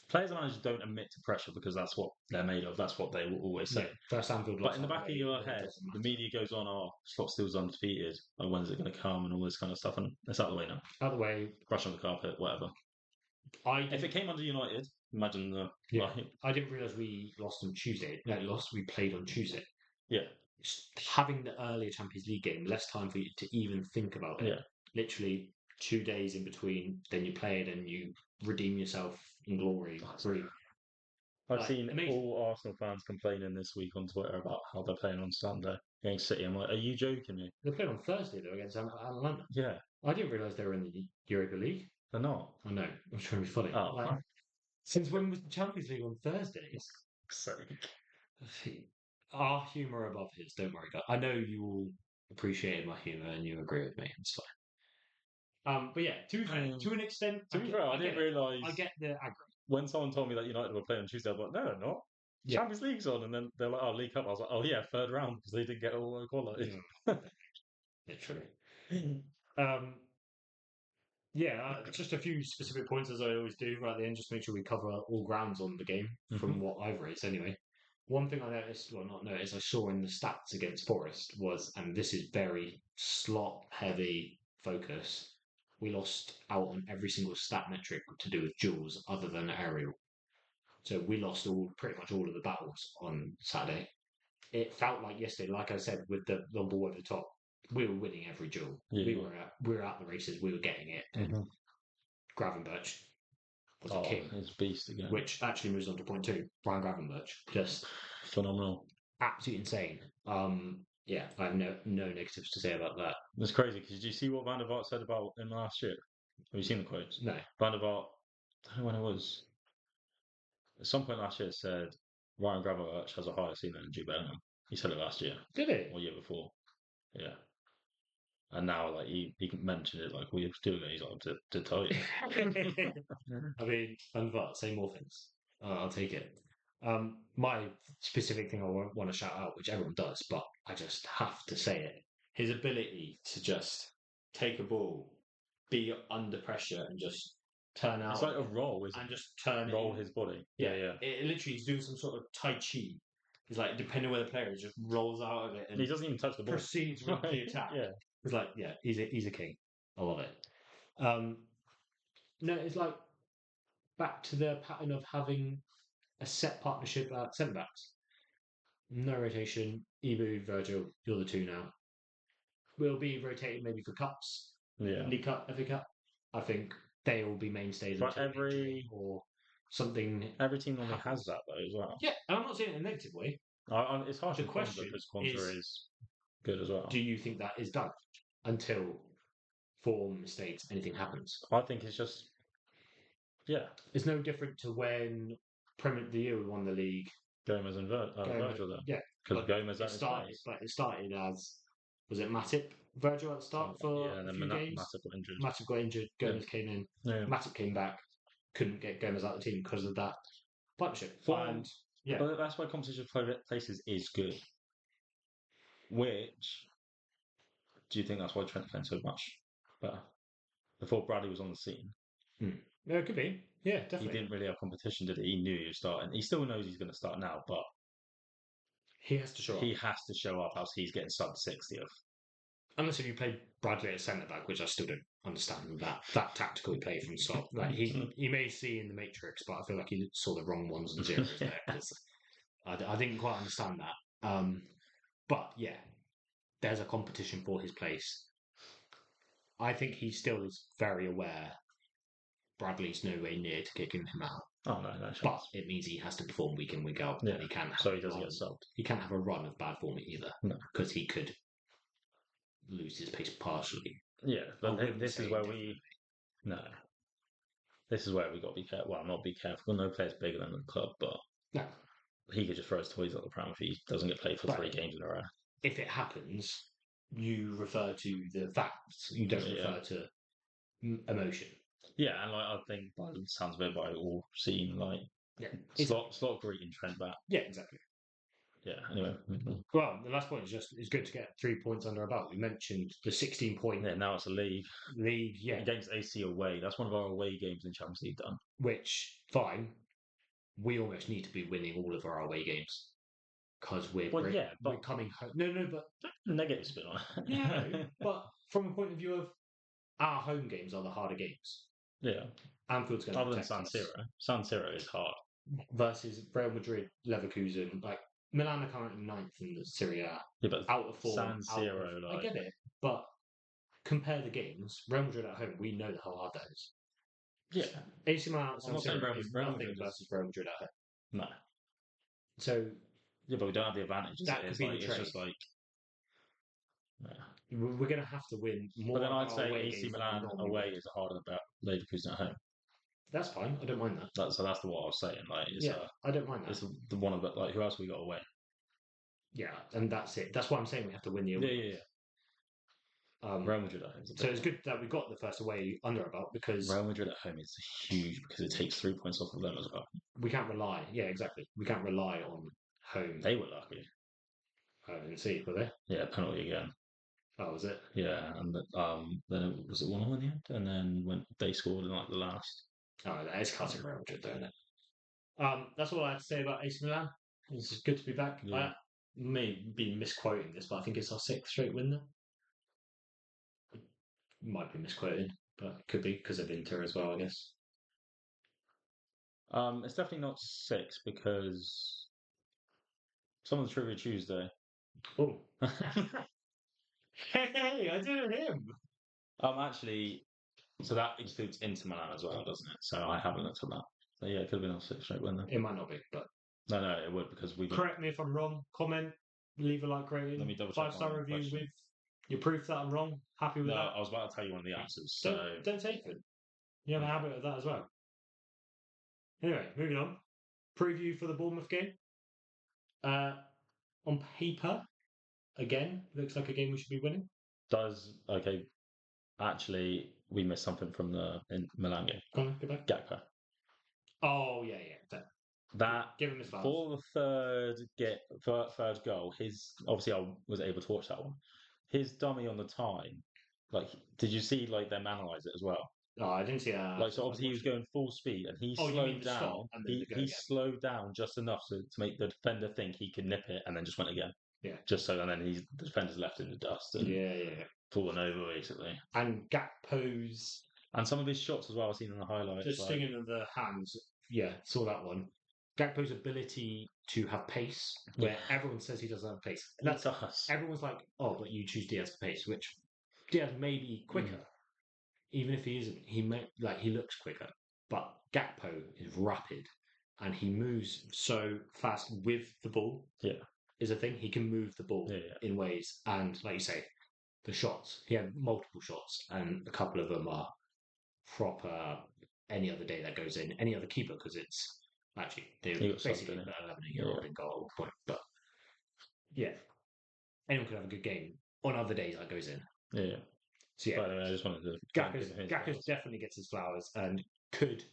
players and managers don't admit to pressure because that's what they're made of. That's what they will always say. yeah. First Anfield But loss in the out the back of way. your It head, doesn't the matter. media goes on, "Oh, Slot still's undefeated. Like, when's it going to come?" and all this kind of stuff, and it's out of the way now. Out the way. Brush on the carpet, whatever. I If it didn't. came under United, imagine the Yeah, like, I didn't realize we lost on Tuesday. No, lost. We played on Tuesday. yeah, Having the earlier Champions League game, less time for you to even think about it. yeah. Literally 2 days in between, then you play it and you redeem yourself in glory. Free. I've Like, seen amazing. all Arsenal fans complaining this week on Twitter about how they're playing on Sunday against City. I'm like, are you joking me? They played on Thursday, though, against Atlanta. Yeah, I didn't realise they were in the Europa League. they're not. I know. I'm trying to be funny. Oh, Like, since when was the Champions League on Thursdays? sake. Our humour above his, don't worry, guys. I know you all appreciated my humour and you agree with me. It's fine. But yeah, to be fair, to an extent, To be fair, I I get didn't it. realise I get the aggro. when someone told me that United were playing on Tuesday. I was like, no, they're not. Yeah. Champions League's on, and then they're like, oh, League Cup. I was like, oh yeah, third round because they didn't get all quality. Literally. Um, yeah, just a few specific points as I always do right at the end, just to make sure we cover all grounds on the game from what I've raised anyway. One thing I noticed, well, not noticed, I saw in the stats against Forest was, and this is very slot heavy focus, we lost out on every single stat metric to do with duels other than aerial. So we lost pretty much all of the battles on Saturday. It felt like yesterday, like I said, with the long ball over the top, we were winning every duel. Yeah. We were at the races, we were getting it, and Gravenberch was a king. He's beast again. Which actually moves on to point two. Brian Gravenberch, just phenomenal. absolutely insane. Yeah, I have no negatives to say about that. It's crazy because did you see what Van der Vaart said about him last year? Have you seen the quotes? No, Van der Vaart, I don't know when it was. At some point last year, said Ryan Gravenberch has a higher ceiling than Jude Bellingham. He said it last year did it? or year before. Yeah. And now, like he mentioned it, like we were doing it. He's like, to tell you. I mean, Van say more things. I'll take it. My specific thing I want to shout out, which everyone does, but I just have to say it: his ability to just take a ball, be under pressure, and just turn out. It's like a roll, isn't and it? just turn Roll it. his body. Yeah, Yeah. It literally he's doing some sort of tai chi. He's like, depending where the player is, just rolls out of it and He doesn't even touch the ball. proceeds with the attack. Yeah. It's like, yeah, he's a king. I love it. No, it's like back to the pattern of having a set partnership at centre backs. No rotation. Ibu, Virgil, you're the two now. We'll be rotated maybe for cups. Yeah. League Cup, FA Cup. I think they will be mainstays But until injury or something. every team normally happens. has that though as well. Yeah, and I'm not saying it in a negative way. It's hard The to Kwanzaa question because Kwanzaa is good as well. Do you think that is done until form mistakes, anything happens? I think it's just, yeah, It's no different to when Premier the year we won the league. Gomez and Virgil there. Yeah, Because Gomez it started as was it Matip Virgil at the start for yeah, and a then few games. Matip got injured. Matip got injured. Yeah. Gomez came in. Yeah. Matip came back. Couldn't get Gomez out of the team because of that partnership. For- And yeah, But that's why competition for places is good. Which do you think that's why Trent playing so much better? Before Bradley was on the scene, yeah, it could be. Yeah, he definitely. didn't really have competition, did he? He knew he was starting. He still knows he's going to start now, but He has to show up. he has to show up else he's getting sub 60th. Unless if you play Bradley at centre back, which I still don't understand that tactical play from stop. Like he may see in the matrix, but I feel like he saw the wrong ones and zeros there because I didn't quite understand that. But yeah, there's a competition for his place. I think he still is very aware Bradley's nowhere near to kicking him out. Oh no, no But chance. it means he has to perform week in, week out, Yeah, and he can't have so he a doesn't run. get subbed. He can't have a run of bad form either, No. because he could lose his pace partially. Yeah, I but wouldn't this is say where indefinitely. no, this is where we got to be careful. Well, not be careful. No player's bigger than the club, but No, he could just throw his toys at the pram if he doesn't get played for But- 3 games in a row. if it happens, you refer to the facts. You don't Yeah. refer to emotion. Yeah, and like I think by the sounds of it, by all seen like Yeah, slot greeting Trent back. yeah, exactly. Yeah. Anyway, Well, the last point is just it's good to get 3 points under our belt. We mentioned the 16-point yeah. Now it's a league league, yeah, against AC away. That's one of our away games in Champions League done. which fine. We almost need to be winning all of our away games because we're coming home. No, but Negative spin on it. no, but from a point of view of our home games are the harder games. Yeah. Anfield's going to Other than protect San us. Siro. San Siro is hard. Versus Real Madrid, Leverkusen, like Milan are currently 9th in the Serie A, Yeah, but out of form. San Siro, I like get it, but compare the games. Real Madrid at home, we know how hard that is. yeah. AC Milan at I'm San not saying Siro Real is Real nothing Madrid is- versus Real Madrid at home. No. So Yeah, but we don't have the advantage. That could It's be the like it's trade. just like yeah. we're going to have to win more. But then of I'd our say away AC games than Milan we normally away would. is harder than Leverkusen at home. That's fine. I don't mind that. So that's what I was saying. Like it's I don't mind that. it's the one of it. Like who else we got away? Yeah, and that's it. That's why I'm saying we have to win the Yeah, away. yeah, yeah. Real Madrid at home. Is a So big it's one. good that we got the first away under our belt because Real Madrid at home is huge because it takes 3 points off of them as well. we can't rely. Yeah, exactly. We can't rely on home. They were lucky. I didn't see, were they? Yeah, penalty again. Oh, was it? Yeah, and then it was 1-0 in the end, and then when they scored in like the last. Oh, that is classic Real Madrid, though, isn't it? That's all I had to say about AC Milan. It's good to be back. Yeah. I may be misquoting this, but I think it's our 6th straight win now. Might be misquoting, but it could be because of Inter as well, I guess. It's definitely not 6 because some of the Trivia Tuesday. Oh. Hey, I did him. Actually, so that includes Inter Milan as well, doesn't it? So I haven't looked at that. So yeah, it could have been on 6 straight win then. It might not be, but No, it would because we. correct me if I'm wrong. Comment, leave a like rating. Let me double check 5-star on that review question. with your proof that I'm wrong. Happy with No, that? I was about to tell you one of the answers. So Don't take it. You have a habit of that as well. Anyway, moving on. Preview for the Bournemouth game. On paper, again, looks like a game we should be winning. okay. Actually, we missed something from the Milan game. Go on, go back. Gakpo. Oh yeah. That Give him his flowers. for the third goal. His obviously I was able to watch that one. His dummy on the time. Like, did you see like them analyze it as well? Oh, I didn't see that. Like, so obviously he was going full speed and he Oh, you mean slowed the stop down. and then the go He again. slowed down just enough to make the defender think he could nip it and then just went again. Yeah. Just so, and then the defender's left in the dust and Yeah. fallen over basically. And Gakpo's And some of his shots as well. I've seen in the highlights. the stinging of the hands. Yeah, saw that one. Gakpo's ability to have pace, where everyone says he doesn't have pace. That's us. Everyone's like, oh, but you choose Diaz for pace, which Diaz may be quicker. Even if he isn't, he looks quicker. But Gakpo is rapid and he moves so fast with the ball. Yeah. Is a thing. He can move the ball in ways, and like you say, the shots. He had multiple shots, and a couple of them are proper. Any other day that goes in, any other keeper, because it's actually they were basically 11-year-old in goal at one point. But yeah, anyone could have a good game. On other days, that goes in. Yeah. So yeah, But anyway, I just wanted to Gakka's give him his Gakka's flowers. definitely gets his flowers and could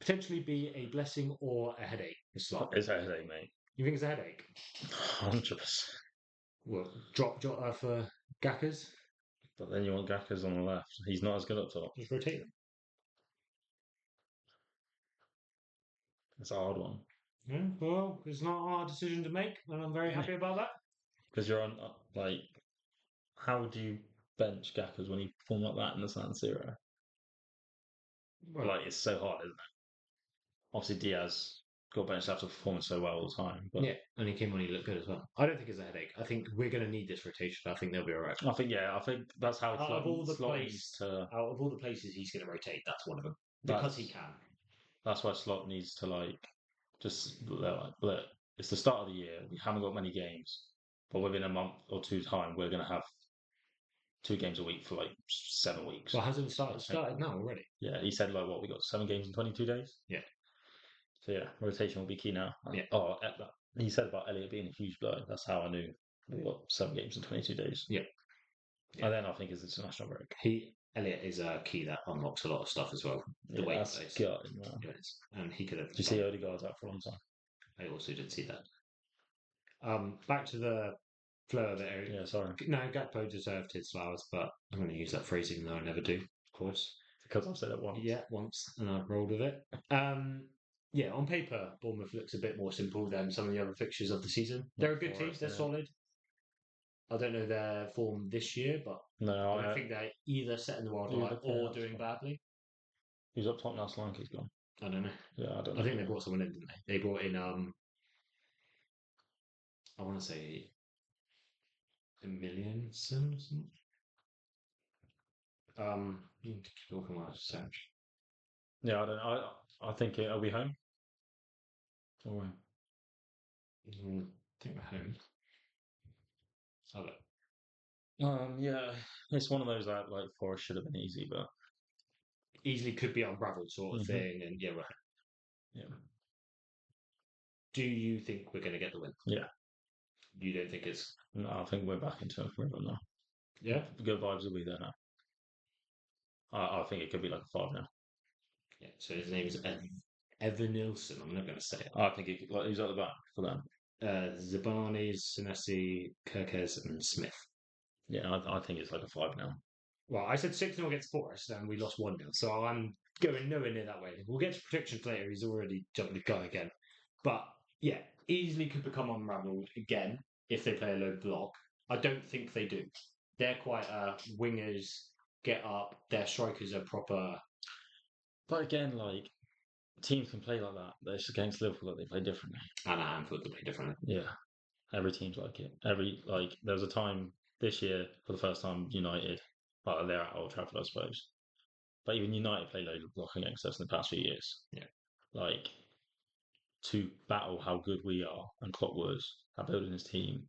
potentially be a blessing or a headache for Slot. It's a headache, mate. You think it's a headache? 100%. What, drop Jota for Gakka's? But then you want Gakkas on the left. He's not as good up top. Just rotate them. It's a hard one. Yeah, well, it's not a hard decision to make, and I'm very happy about that. Because you're on, like, how would you bench Gakkas when he performed like that in the San Siro? Well, Like, it's so hard, isn't it? Obviously, Diaz got benched after performing so well all the time. But yeah, and he came on, he looked good as well. I don't think it's a headache. I think we're going to need this rotation. I think they'll be all right. I think that's how Out of all the Slot places, needs to. out of all the places he's going to rotate, that's one of them because he That's can. that's why Slot needs to like just look. It's the start of the year. We haven't got many games, but within a month or two time, we're going to have 2 games a week for like 7 weeks. Well, hasn't it started now already? Yeah, he said like what we got 7 games in 22 days. Yeah. So yeah, rotation will be key now. Yeah. Oh, he said about Elliot being a huge blow. That's how I knew we got 7 games in 22 days. Yeah. And then I think it's international break. Elliot is a key that unlocks a lot of stuff as well. The way he plays. Good, Yes. And he could have. Did you see Odegaard's out for a long time? I also did see that. Back to the flow of it. Yeah, sorry. No, Gakpo deserved his flowers, but I'm going to use that phrasing though I never do, of course. Because I've said it once. Yeah, once, and I've rolled with it. Yeah, on paper, Bournemouth looks a bit more simple than some of the other fixtures of the season. They're a good team. They're solid. I don't know their form this year, but no, I think they're either setting the world alight or doing badly. Who's up top now? Solanke's gone. I don't know. Yeah, I don't know. I think they brought someone in, didn't they? They brought in, I want to say, Emilion or something. You can keep talking while I search. Yeah, I don't know. I think are we home? Or I think we're home. Have it. yeah, it's one of those that like Forest should have been easy, but Easily could be unraveled sort of thing, and yeah, we're home. Yeah. Do you think we're going to get the win? Yeah. You don't think it's? No, I think we're back into a rhythm now. Yeah. Good vibes will be there now. I think it could be like a 5 now. Yeah. So his name is Evan Nilsson. I'm not going to say it. I think who's at the back for them? Zabani, Senesi, Kirkes, and Smith. Yeah, I think it's like a 5 now. Well, I said 6-0 against Forest, and we lost 1-0. So I'm going nowhere near that way. We'll get to predictions later. He's already jumped the gun again. But yeah, easily could become unravelled again if they play a low block. I don't think they do. They're quite wingers, get up. Their strikers are proper. But again, like teams can play like that. But it's against Liverpool that they play differently. And Anfield to play differently. Yeah, every team's like it. There was a time this year for the first time United, but they're at Old Trafford, I suppose. But even United play loads of blocking against us in the past few years. Yeah. Like to battle how good we are and Klopp was at building his team,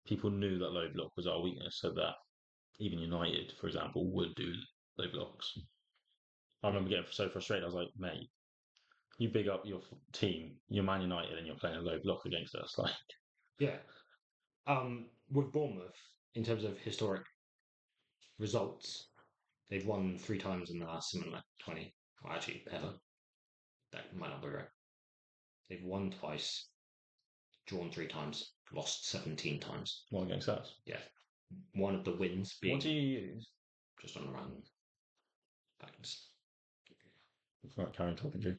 people knew that low block was our weakness, so that even United, for example, would do low blocks. I remember getting so frustrated. I was like, mate, you big up your team, you're Man United, and you're playing a low block against us. Like, yeah. With Bournemouth, in terms of historic results, they've won 3 times in the last something like 20. Well, actually, ever. That might not be right. They've won twice, drawn 3 times, lost 17 times. what against us? Yeah. One of the wins being. What do you use? Just on the random facts. Right, carry on talking to you.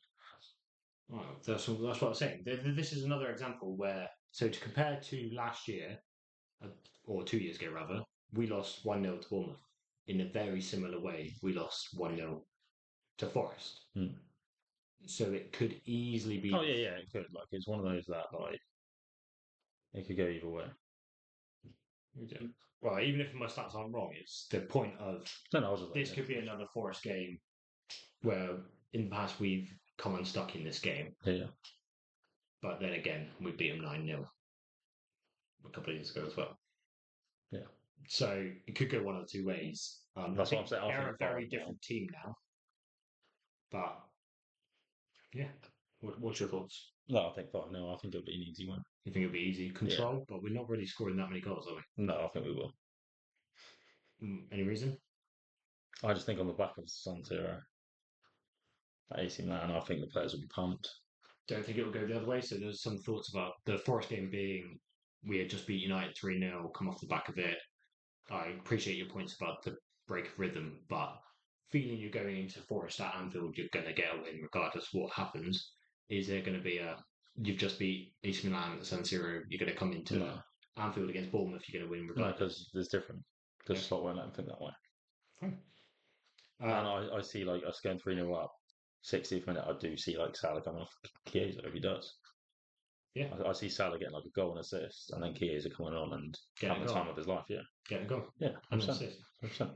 Oh, that's what I was saying. This is another example where, so to compare to last year, or 2 years ago rather, we lost 1-0 to Bournemouth. In a very similar way, we lost 1-0 to Forest. So it could easily be. Oh yeah, it could. Like it's one of those that like it could go either way. Well, even if my stats aren't wrong, it's the point of this could be another Forest game where in the past we've come unstuck in this game. Yeah. But then again, we beat them 9-0 a couple of years ago as well. Yeah. So it could go one of the two ways. That's what I'm saying. They're a very different team now. But yeah, what's your thoughts? No, I think 5. No, I think it'll be an easy one. You think it'll be easy control, but we're not really scoring that many goals, are we? No, I think we will. Any reason? I just think on the back of San Siro at AC Milan, I think the players will be pumped. Don't think it will go the other way. So there's some thoughts about the Forest game being we had just beat United 3-0, come off the back of it. I appreciate your points about the break of rhythm, but feeling you're going into Forest at Anfield, you're going to get a win regardless of what happens. Is there going to be you've just beat AC Milan at San Siro, you're going to come into No, Anfield against Bournemouth, you're going to win no, regardless? because there's different. Yeah, Because Slot won't let them think that way. fine. And I see like us going 3-0 up, 60th minute. I do see like Salah coming off Chiesa if he does. Yeah, I see Salah getting like a goal and assist, and then Chiesa coming on and get a having the goal. time of his life. Yeah, Get a goal. yeah, And 100%, assist. 100%.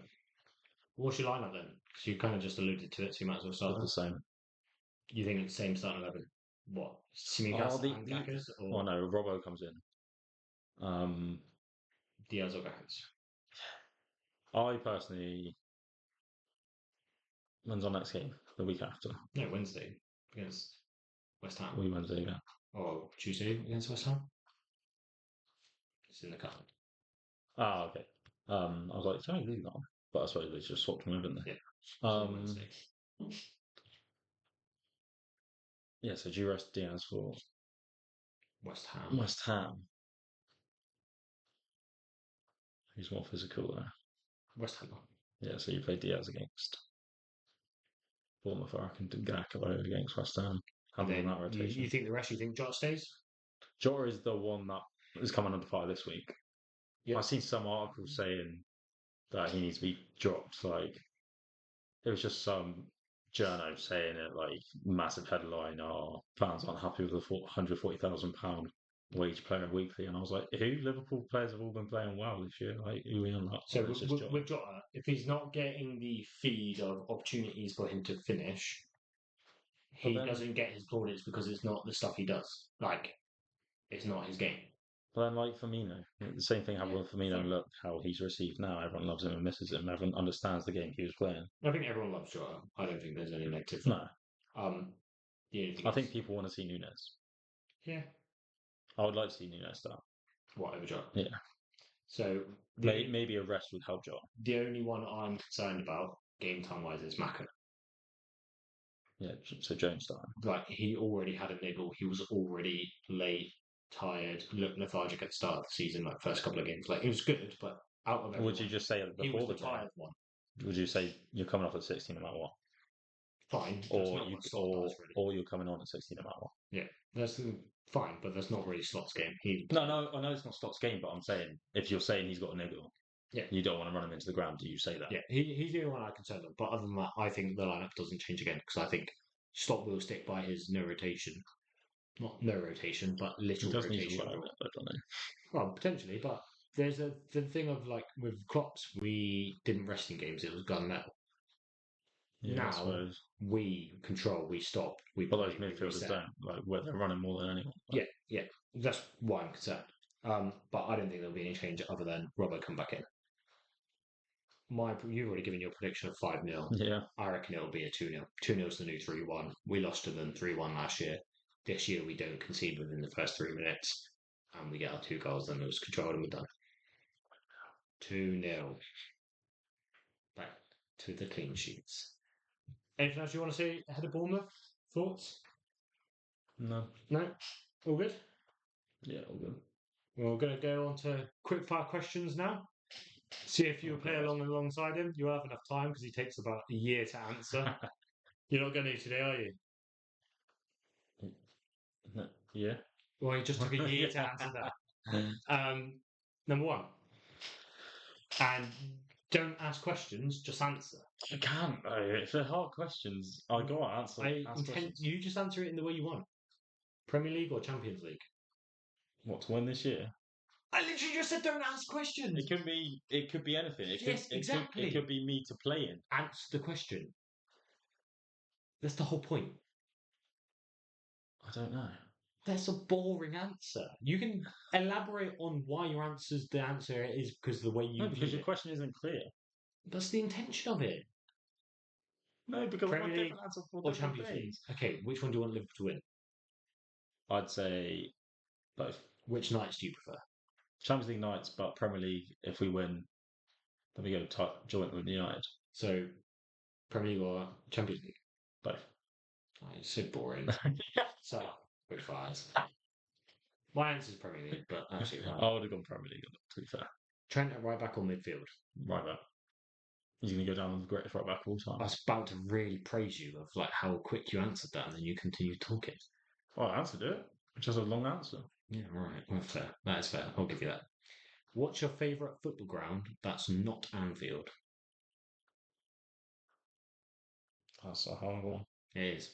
What's your lineup then? Because you kind of just alluded to it, so you might as well start Just there. the same. You think it's the same starting 11? What? Oh, Simigas and Gackers well, or no, Robbo comes in. Diaz or Gackers? I personally, when's our next game? The week after. No, Wednesday against West Ham. We Wednesday again. Or Tuesday against West Ham. It's in the cup. Ah, okay. I was like, sorry, leave that on. But I suppose they just swapped them over, didn't Yeah, they? it's on Wednesday. Yeah, so do you rest Diaz for West Ham. West Ham? Who's more physical there? West Ham. Yeah, so you play Diaz against Bournemouth, I reckon, Gakpo against West Ham. And Having then that you rotation. think the rest, you think Jota stays? Jota is the one that is coming under fire this week. Yep. I've seen some articles saying that he needs to be dropped. Like, it was just some journo saying it, like, massive headline, oh, fans aren't happy with the £140,000 wage player weekly. And I was like, who? Liverpool players have all been playing well this year. Like, who are we on that? So Oh, it's just Jota. with Jota, if he's not getting the feed of opportunities for him to finish, But he then, doesn't get his plaudits because it's not the stuff he does. Like, it's not his game. like Firmino, the same thing happened Yeah, with Firmino. And fine. look how he's received now. Everyone loves him and misses him. Everyone understands the game he was playing. I think everyone loves Jota. I don't think there's any negative. No, The only thing I think is, people want to see Nunes. yeah, I would like to see Nunes start. what over Jota? Yeah, So the maybe a rest would help Jota. the only one I'm concerned about game time wise is Maka. Yeah, so Jones starting. Like he already had a niggle. He was already late, tired, looked lethargic at the start of the season. Like first couple of games, like it was good, but out of everyone, Would you just say it he was before the the game? tired one. Would you say you're coming off at 16 no matter what, Fine, that's not what Slot does really. or you're coming on at 16 no matter what? Yeah, that's fine, but that's not really Slot's game. No, I know it's not Stott's game, but I'm saying if you're saying he's got a niggle, Yeah, you don't want to run him into the ground. Do you say that? yeah, he's the only one I'm concerned of. But other than that, I think the lineup doesn't change again because I think Slot will stick by his no rotation, not no rotation, but He little does need to rotation learn rule. it, I don't know. Well, potentially, but there's the thing of like with Klopp's, we didn't rest in games; it was gun metal. Yeah, I Now suppose. we control, we stop, we But those play, we midfielders reset. don't like where they're running more than anyone. Yeah, yeah, that's why I'm concerned. But I don't think there'll be any change other than Robbo come back in. You've already given your prediction of 5-0. Yeah, I reckon it'll be a 2-0. 2-0 is the new 3-1. We lost to them 3-1 last year. This year we don't concede within the first 3 minutes, and we get our 2 goals, and it was controlled and we're done. 2-0. Back to the clean sheets. Anything else you want to say ahead of Bournemouth? Thoughts? no, No? All good? yeah, all good. We're going to go on to quick fire questions now. See if you play along alongside him. You'll have enough time because he takes about a year to answer. You're not going to today, are you? Yeah. Well, he just took a year to answer that. Number one. And don't ask questions, just answer. I can't. If they're hard questions, I go on answer. Questions. You just answer it in the way you want. Premier League or Champions League? What to win this year? I literally just said don't ask questions. It could be. It could be anything. Yes, exactly. It could be me to play in. Answer the question. That's the whole point. I don't know. That's a boring answer. You can elaborate on why your answer's the answer is because of the way you No, because view your it. question isn't clear. That's the intention of it. No, because Premier one League different answer for or different Champions League? things. Okay, which one do you want Liverpool to win? I'd say both. Which nights do you prefer? Champions League nights, but Premier League, if we win, Then we go joint with United. So Premier League or Champions League? Both. Oh, it's so boring. So quick fires. My answer is Premier League, but absolutely I right. would have gone Premier League, to be fair. Trent at right back or midfield? Right back. He's going to go down as the greatest right back of all I time. was about to really praise you of like how quick you answered that, and then you continue talking. Well, I answered it. It's just a long answer. Yeah, right. Well, fair. That is fair. I'll give you that. What's your favourite football ground that's not Anfield? That's a hard one. It is.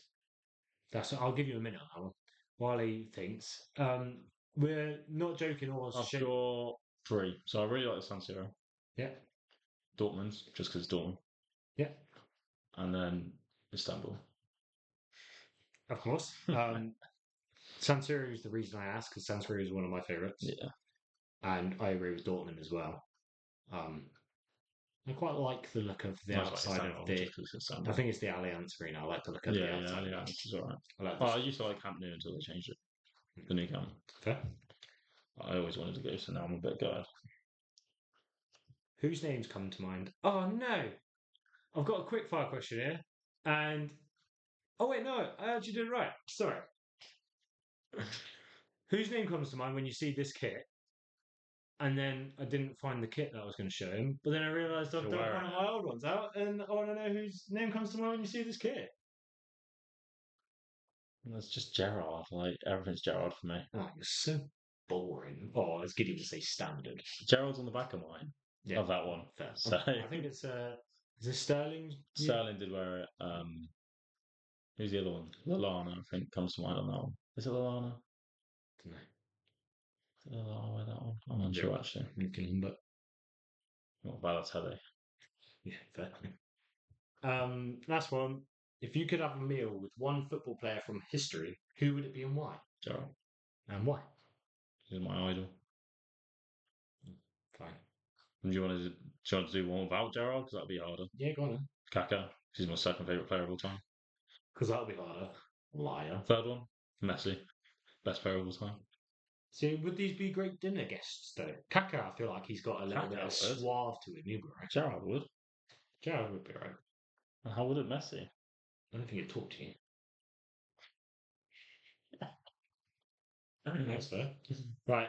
That's. I'll give you a minute on that one. While he thinks, we're not joking or I've shape. got 3. So I really like the San Siro. Yeah, Dortmund's, just because it's Dortmund. yeah, And then Istanbul. of course. San Siro is the reason I asked because San Siro is one of my favourites, Yeah. and I agree with Dortmund as well. Um, I quite like the look of the I like outside of Istanbul, the. just 'cause it's Istanbul. I think it's the Allianz Arena. I like the look of the Yeah, outside of yeah, that. which is alright. I like Well, I this. used to like Camp Nou until they changed it. The new camp. Fair. I always wanted to go, so now I'm a bit gutted. Whose names come to mind? Oh no, I've got a quick fire question here, and oh wait, no, I actually did it right. Sorry. Whose name comes to mind when you see this kit? And then I didn't find the kit that I was going to show him, but then I realised I've You're done one wearing of it. my old ones out, and I want to know whose name comes to mind when you see this kit. It's just Gerard. Like, everything's Gerard for me. Oh, you're so boring. Oh, it's good to say standard. Gerald's on the back of mine. Yeah, Of that one. fair. So I think it's is this Sterling? Yeah. Sterling did wear it. Who's the other one? Lallana, I think, comes to mind on that one. Is it Lallana? Don't know. Did Lallana wear that one? I'm not Yeah, sure actually. but Not Balotelli. yeah, fair. Last one. If you could have a meal with one football player from history, who would it be and why? Gerald. And why? He's my idol. Fine. And do you want to do one without Gerald? Because that'd be harder. Yeah, go on then. Kaka. He's my second favourite player of all time. Because that'll be harder. Liar. Third one, Messi. Best player of all time. So would these be great dinner guests though? Kaka, I feel like he's got a little bit Kaka of would. suave to him. He'd be right. Gerald would. Jared would be right. And how would it Messi? I don't think he'd talk to you. Yeah. That's fair. Right.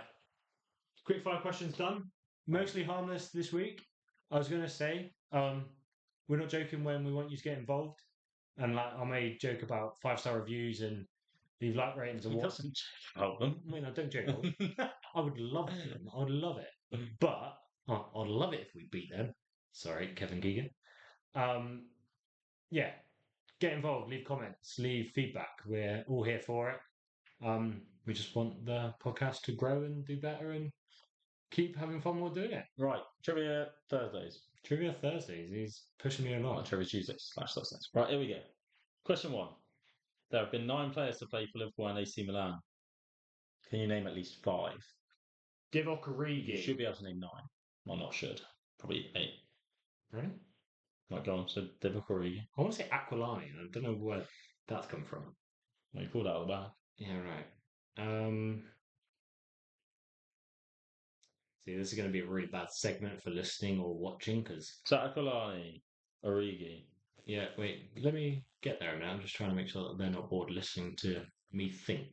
Quick fire questions done. Mostly harmless this week. I was going to say, we're not joking when we want you to get involved. And like I may joke about 5-star reviews and leave like ratings and He what. doesn't help them. I mean, I don't joke. I would love them. I would love it. But I'd love it if we beat them. Sorry, Kevin Keegan. Yeah, get involved. Leave comments. Leave feedback. We're all here for it. We just want the podcast to grow and do better and keep having fun while doing it. Right, Trivia Thursdays. Trivia Thursdays. He's pushing me along. Trivia Tuesdays / Thursdays. Right, here we go. Question 1. There have been 9 players to play for Liverpool and AC Milan. Can you name at least 5? Divock You Origi. should be able to name 9. Well, not should. Probably 8. Really? Right, go on. So, Divock Origi. I want to say Aquilani. I don't know where that's come from. Well, you pulled out of the bag. Yeah, right. See, this is going to be a really bad segment for listening or watching because. So, Aquilani, Origi. Yeah, wait. Let me get there now. I'm just trying to make sure that they're not bored listening to me think.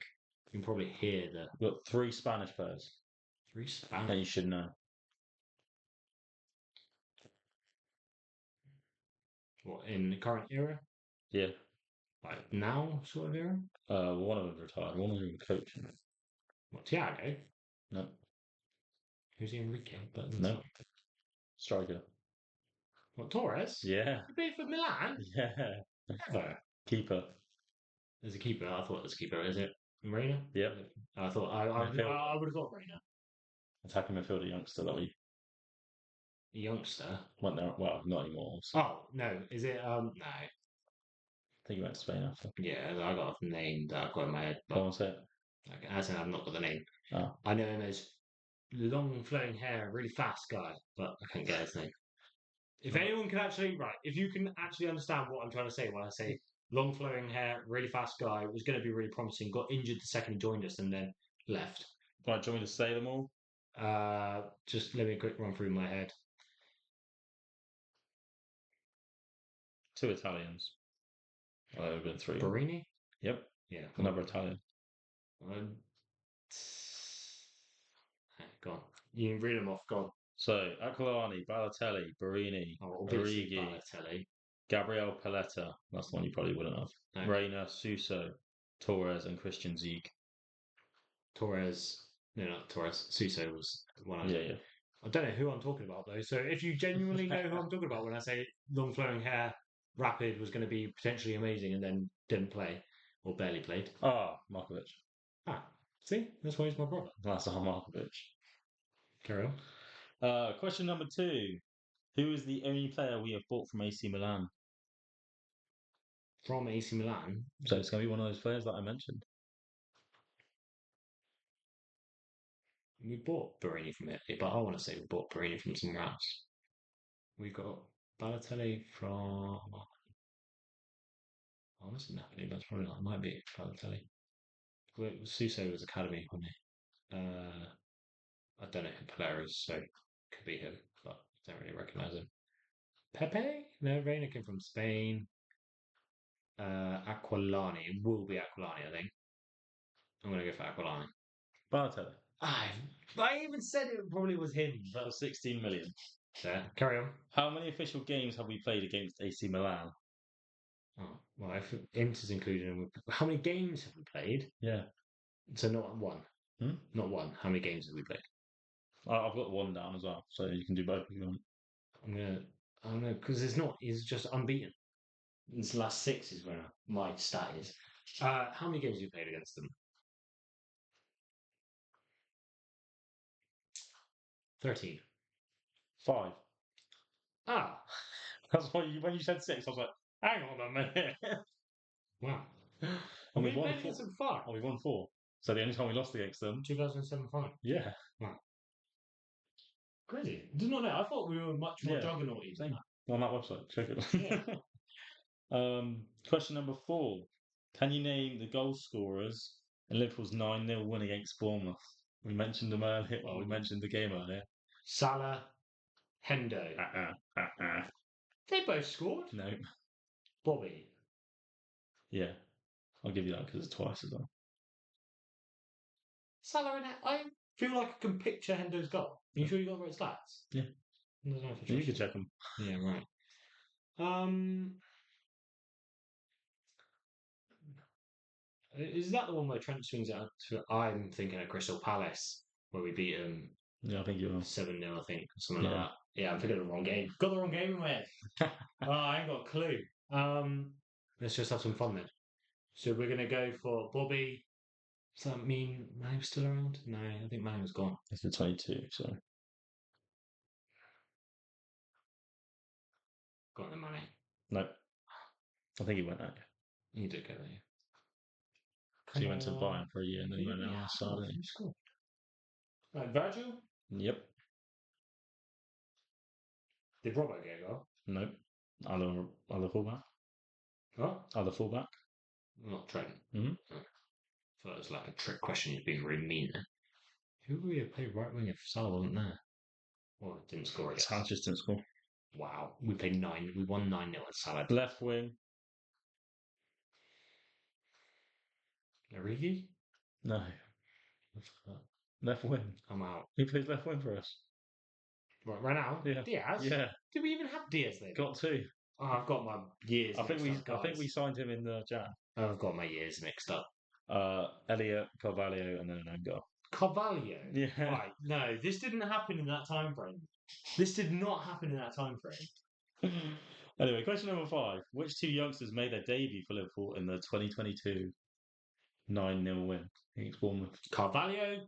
You can probably hear the We've got 3 Spanish players 3 that Spanish. you should know. What, in the current era? Yeah. Like now, sort of era? One of them's retired. One of them's coaching. What, Thiago? No. Who's Enrique? But No. Striker. What, Torres? Yeah. He played for Milan? Yeah. Never. Keeper. There's a keeper. I thought there's a keeper. Is it Reina? Yep. I thought I would have thought Reina. Attacking midfielder youngster that we A youngster. went there. Well, not anymore. So Oh no, is it? No. I think he went to Spain after. Yeah, I got a name that I've got in my head, Go but on, say it. okay, as in I've not got the name. Oh. I know him as long flowing hair, really fast guy, but I can't get his name. If anyone can actually, right, if you can actually understand what I'm trying to say when I say long flowing hair, really fast guy, was going to be really promising, got injured the second he joined us and then left. Right, do you want me to say them all? Just let me a quick run through my head. Two Italians. Oh, there have been three. Barini? Yep. Yeah. Another Italian. Um, go on. You can read them off. Go on. So Aquilani, Balotelli, Barini, Oh, obviously Origi, Balotelli. Gabriel Paletta. That's the one you probably wouldn't have. No. Reina, Suso, Torres, and Christian Zieg. Torres. No, not Torres. Suso was one I was. Yeah. I don't know who I'm talking about though. So if you genuinely know who I'm talking about when I say long flowing hair, rapid was going to be potentially amazing and then didn't play or barely played. Markovic. See, that's why he's my brother. That's Markovic. Carry on. Question number 2. Who is the only player we have bought from AC Milan? From AC Milan. So it's going to be one of those players that I mentioned. We bought Barini from Italy, but I want to say we bought Barini from somewhere else. We got Balotelli from. Oh, was it Napoli? That's probably not. It might be Balotelli. Suso was academy, wasn't he? I don't know who Pereira is, so it could be him, but I don't really recognise him. Pepe? No, Reina came from Spain. Aquilani. It will be Aquilani, I think. I'm going to go for Aquilani. Balotelli. I even said it probably was him. That was 16 million. There, carry on. How many official games have we played against AC Milan? Oh, well, if Inter's included, how many games have we played? Yeah. So not one. Hmm? Not one. How many games have we played? I've got one down as well, so you can do both if you want. I don't know, because it's not. He's just unbeaten. His last 6 is where my stat is. How many games have you played against them? 13. 5. Ah, That's why when you said 6, I was like, hang on a minute. wow. And we we've won played 4. against them 5. Oh, we've won 4. So the only time we lost against them. 2007 final. Yeah. Wow. Crazy. Did not know. I thought we were much more juggernauty than that. On that website, check it. Yeah. Question number 4. Can you name the goal scorers in Liverpool's 9-0 win against Bournemouth? We mentioned them earlier. Well, we mentioned the game earlier. Salah, Hendo. They both scored. No. Bobby. Yeah. I'll give you that because it's twice as well. Salah and I feel like I can picture Hendo's goal. Are you sure you got the right stats? Yeah. You can check them. Yeah, right. Is that the one where Trent swings it out to? I'm thinking of Crystal Palace, where we beat them. Yeah, I think you are. 7-0, I think, something like that. Yeah, I'm thinking of the wrong game. Got the wrong game in my head. I ain't got a clue. Let's just have some fun then. So we're gonna go for Bobby. Does that mean Mang's still around? No, I think Mang was gone. It's the 22, so. Got the money. No. I think he went out. You did go there. So he went to Bayern for a year and then he went out outside. Who scored? Right, Virgil? Yep. Did Robbo get a goal? Nope. Other fullback. What? Other fullback. Not Trent. Mm-hmm. I thought it was like a trick question. You've been really mean there. Who would we have played right wing if Salah wasn't there? Well, didn't score against. Sanchez didn't score. Wow. We played 9. We won 9-0 at Salah. Left wing. Origi? No. Left wing. I'm out. He plays left wing for us. Right now? Yeah. Diaz? Yeah. Did we even have Diaz then? Got 2. Oh, I've got my years I think mixed we signed him in the Jan. I've got my years mixed up. Elliot, Carvalho, and then an own goal. Carvalho? Yeah. Right. No, this didn't happen in that time frame. This did not happen in that time frame. Anyway, question number 5. Which 2 youngsters made their debut for Liverpool in the 2022 9-0 win against Bournemouth? Carvalho?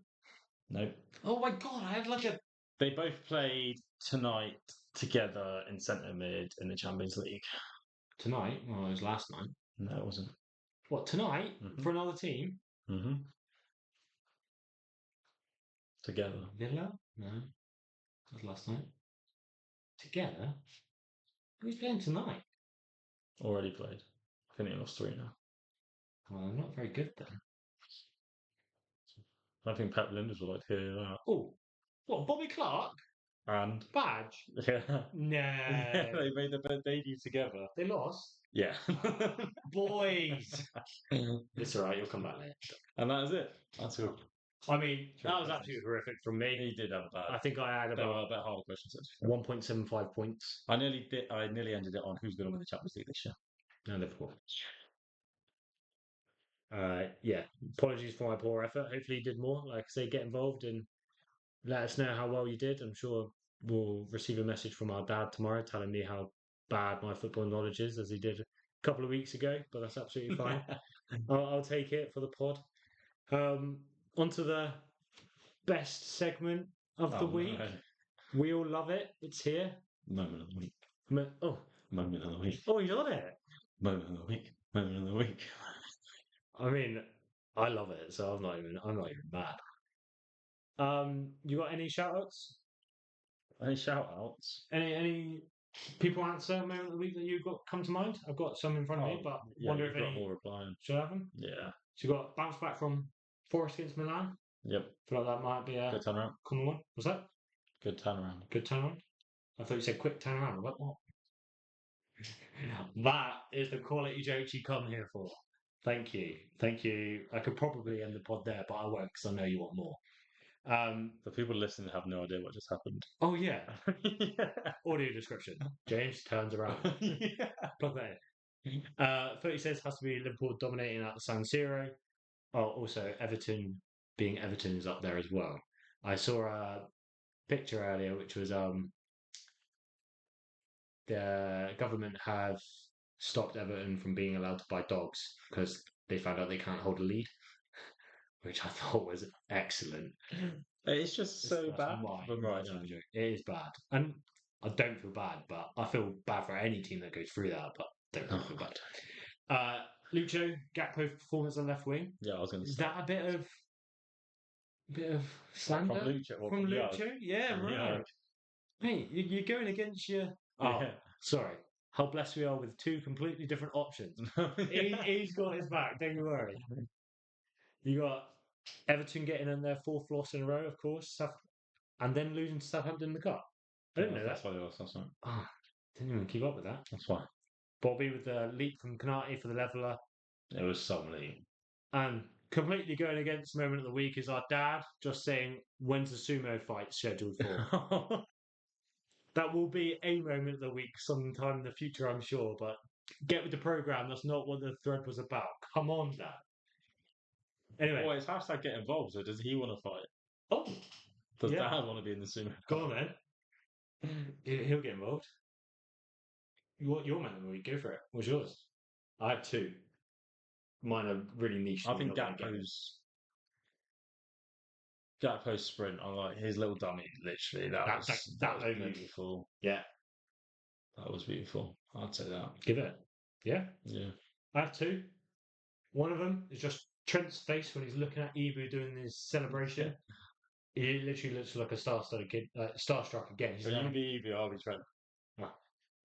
Nope. Oh my god, I had like a. They both played tonight together in centre mid in the Champions League. Tonight? Well, it was last night. No, it wasn't. What, tonight? Mhm. For another team? Mm-hmm. Together. Villa? No. That was last night. Together? Who's playing tonight? Already played. I think they lost 3 now. Well, they're not very good then. I think Pep Linders would like to hear that. Oh, what, Bobby Clark? And Badge? yeah, No. they made their debut together. They lost? Yeah. Boys! It's alright, you'll come back later. And that is it. That's all. I mean, True that was questions. absolutely horrific from me. He did have a bad. I think I had There were about a bit harder questions. 1.75 points. I nearly ended it on who's going to win the Champions League this year. No, Liverpool. Yeah, apologies for my poor effort. Hopefully you did more. Like I say, get involved and let us know how well you did. I'm sure we'll receive a message from our dad tomorrow telling me how bad my football knowledge is, as he did a couple of weeks ago, but that's absolutely fine. I'll take it for the pod. On to the best segment of the week. No. We all love it. It's here. Moment of the week. Oh, Moment of the week. oh, you love it. Moment of the week. Moment of the week. I mean, I love it, so I'm not even mad. You got any shout outs? Any shout outs? Any people answer moment of the week that you've got come to mind? I've got some in front of me, but wonder if you've got any more replying. should I have them. Yeah. So you got bounce back from Forest against Milan. Yep. Feel like that might be a Good turnaround. common one. Was that Good turnaround. good turnaround? I thought you said quick turnaround. I'm like, what? That is the quality jokes you come here for. Thank you. Thank you. I could probably end the pod there, but I won't because I know you want more. The people listening have no idea what just happened. Oh, yeah. Yeah. Audio description. James turns around. Yeah. Plug that in. 30 says has to be Liverpool dominating at the San Siro. Oh, also Everton being Everton is up there as well. I saw a picture earlier which was the government have stopped Everton from being allowed to buy dogs because they found out they can't hold a lead, which I thought was excellent. It's just so That's bad. my But right type now. of joke. It is bad, and I don't feel bad, but I feel bad for any team that goes through that, but don't really feel bad. Lucho Gakpo's performance on left wing, Yeah, I was going to is say. that a bit of slander From Lucho? What, from from Yard? Lucho? Yeah, From right. Yard. Mate, you're going against your. Oh, Yeah. sorry. How blessed we are with two completely different options. He's got his back. Don't you worry. You got Everton getting in their fourth loss in a row, of course, and then losing to Southampton in the cup. I didn't know That's that. why they lost. That's right. Ah, didn't even keep up with that. That's fine. Bobby with the leap from Kanate for the leveller, It was somebody. and completely going against moment of the week is our dad just saying when's the sumo fight scheduled for. That will be a moment of the week sometime in the future, I'm sure. But get with the program. That's not what the thread was about. Come on, Dad. Anyway, Well, it's hashtag get involved. So does he want to fight? oh, Does yeah. Dad want to be in the sumo? Go on then. He'll get involved. What your moment of the week? Go for it. What's yours? I have two. Mine are really niche. I so think you're not gonna get it. Gakpo's sprint on like his little dummy. Literally, that was moment. beautiful. Yeah, That was beautiful. I'd say that. give it. Yeah, Yeah. I have two. One of them is just Trent's face when he's looking at Ibu doing his celebration. He literally looks like a star-studded kid, starstruck again. He's So like, you be Evie, I'll be Trent.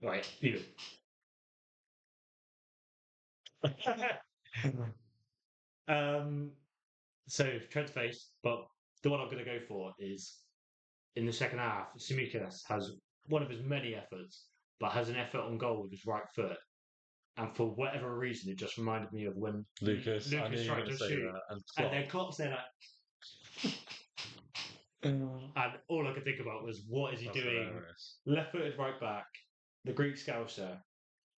right, Ibu. um, so Trent's face, but the one I'm going to go for is in the second half. Tsimikas has one of his many efforts, but has an effort on goal with his right foot, and for whatever reason, it just reminded me of when Lucas I knew you were tried going to to say shoot, that. and then Klopp's there like, and all I could think about was what is he That's doing? hilarious. Left-footed right back, the Greek Scouser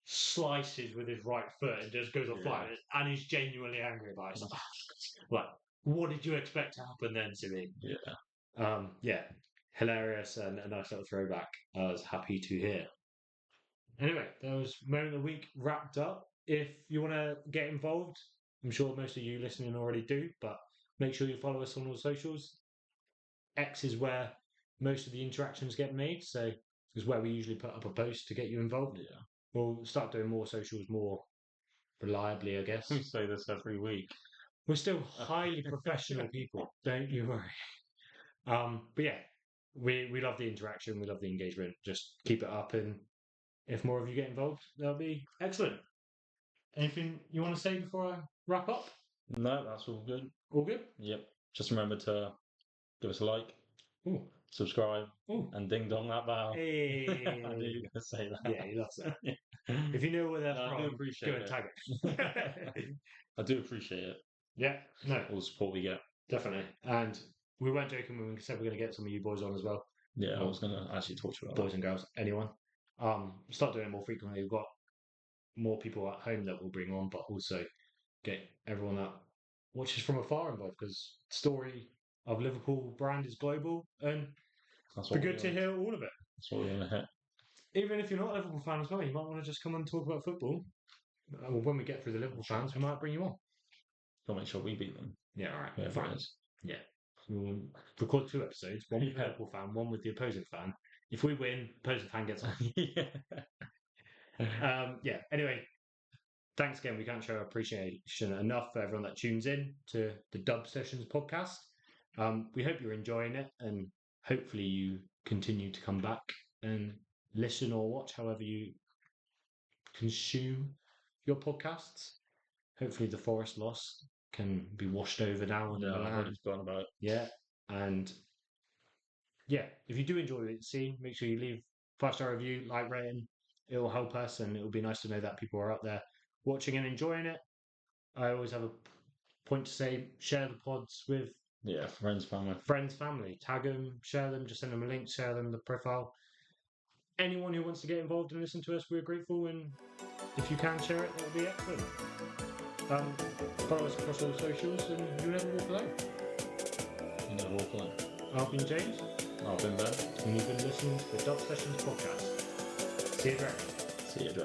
slices with his right foot and just goes off flying, and he's genuinely angry about it. Like, like, what did you expect to happen then to me? Yeah. Yeah, hilarious and a nice little throwback. I was happy to hear. Anyway, that was moment of the week wrapped up. If you want to get involved, I'm sure most of you listening already do, but make sure you follow us on all the socials. X is where most of the interactions get made, so it's where we usually put up a post to get you involved. Yeah. We'll start doing more socials more reliably, I guess. We say this every week. We're still highly professional people, don't you worry. But yeah, we love the interaction, we love the engagement. Just keep it up, and if more of you get involved, that'll be excellent. Anything you want to say before I wrap up? No, that's all good. All good? Yep. Just remember to give us a like. Ooh, subscribe, Ooh. and ding dong that bell. I knew Hey. you were going to say that. Yeah, he loves it. If you know where that's No, I do from, appreciate go and it. tag it. I do appreciate it. Yeah, no, All the support we get. definitely. And we weren't joking when we said we're going to get some of you boys on as well. Yeah, I was going to actually talk to you about Boys and girls, anyone. Start doing it more frequently. We've got more people at home that we'll bring on, but also get everyone that watches from afar involved because story of Liverpool brand is global and That's be what good to hear all of it. That's what we're going to hit. Even if you're not a Liverpool fan as well, you might want to just come and talk about football. Well, when we get through the Liverpool fans, we might bring you on. Gotta make sure we beat them. Yeah, all right. Whoever Fine. it is. Yeah. We'll record 2 episodes, one with the Yeah. Liverpool fan, one with the opposing fan. If we win, opposing fan gets on. Yeah. Anyway, thanks again. We can't show our appreciation enough for everyone that tunes in to the Dub Sessions podcast. We hope you're enjoying it and hopefully you continue to come back and listen or watch however you consume your podcasts. Hopefully the Forest loss can be washed over now on Yeah, I've Milan. already forgotten about it. Yeah. And yeah, if you do enjoy what you see, make sure you leave 5-star review, like rating. It will help us and it will be nice to know that people are out there watching and enjoying it. I always have a point to say, share the pods with Yeah, family. friends, family. Tag them, share them, just send them a link, share them the profile. Anyone who wants to get involved and listen to us, we're grateful. And if you can share it, that would be excellent. Follow us across all socials and you'll never walk alone. You never walk alone. I've been James. I've been Ben. And you've been listening to the Dub Sessions podcast. See you, Drake. See you, Jack.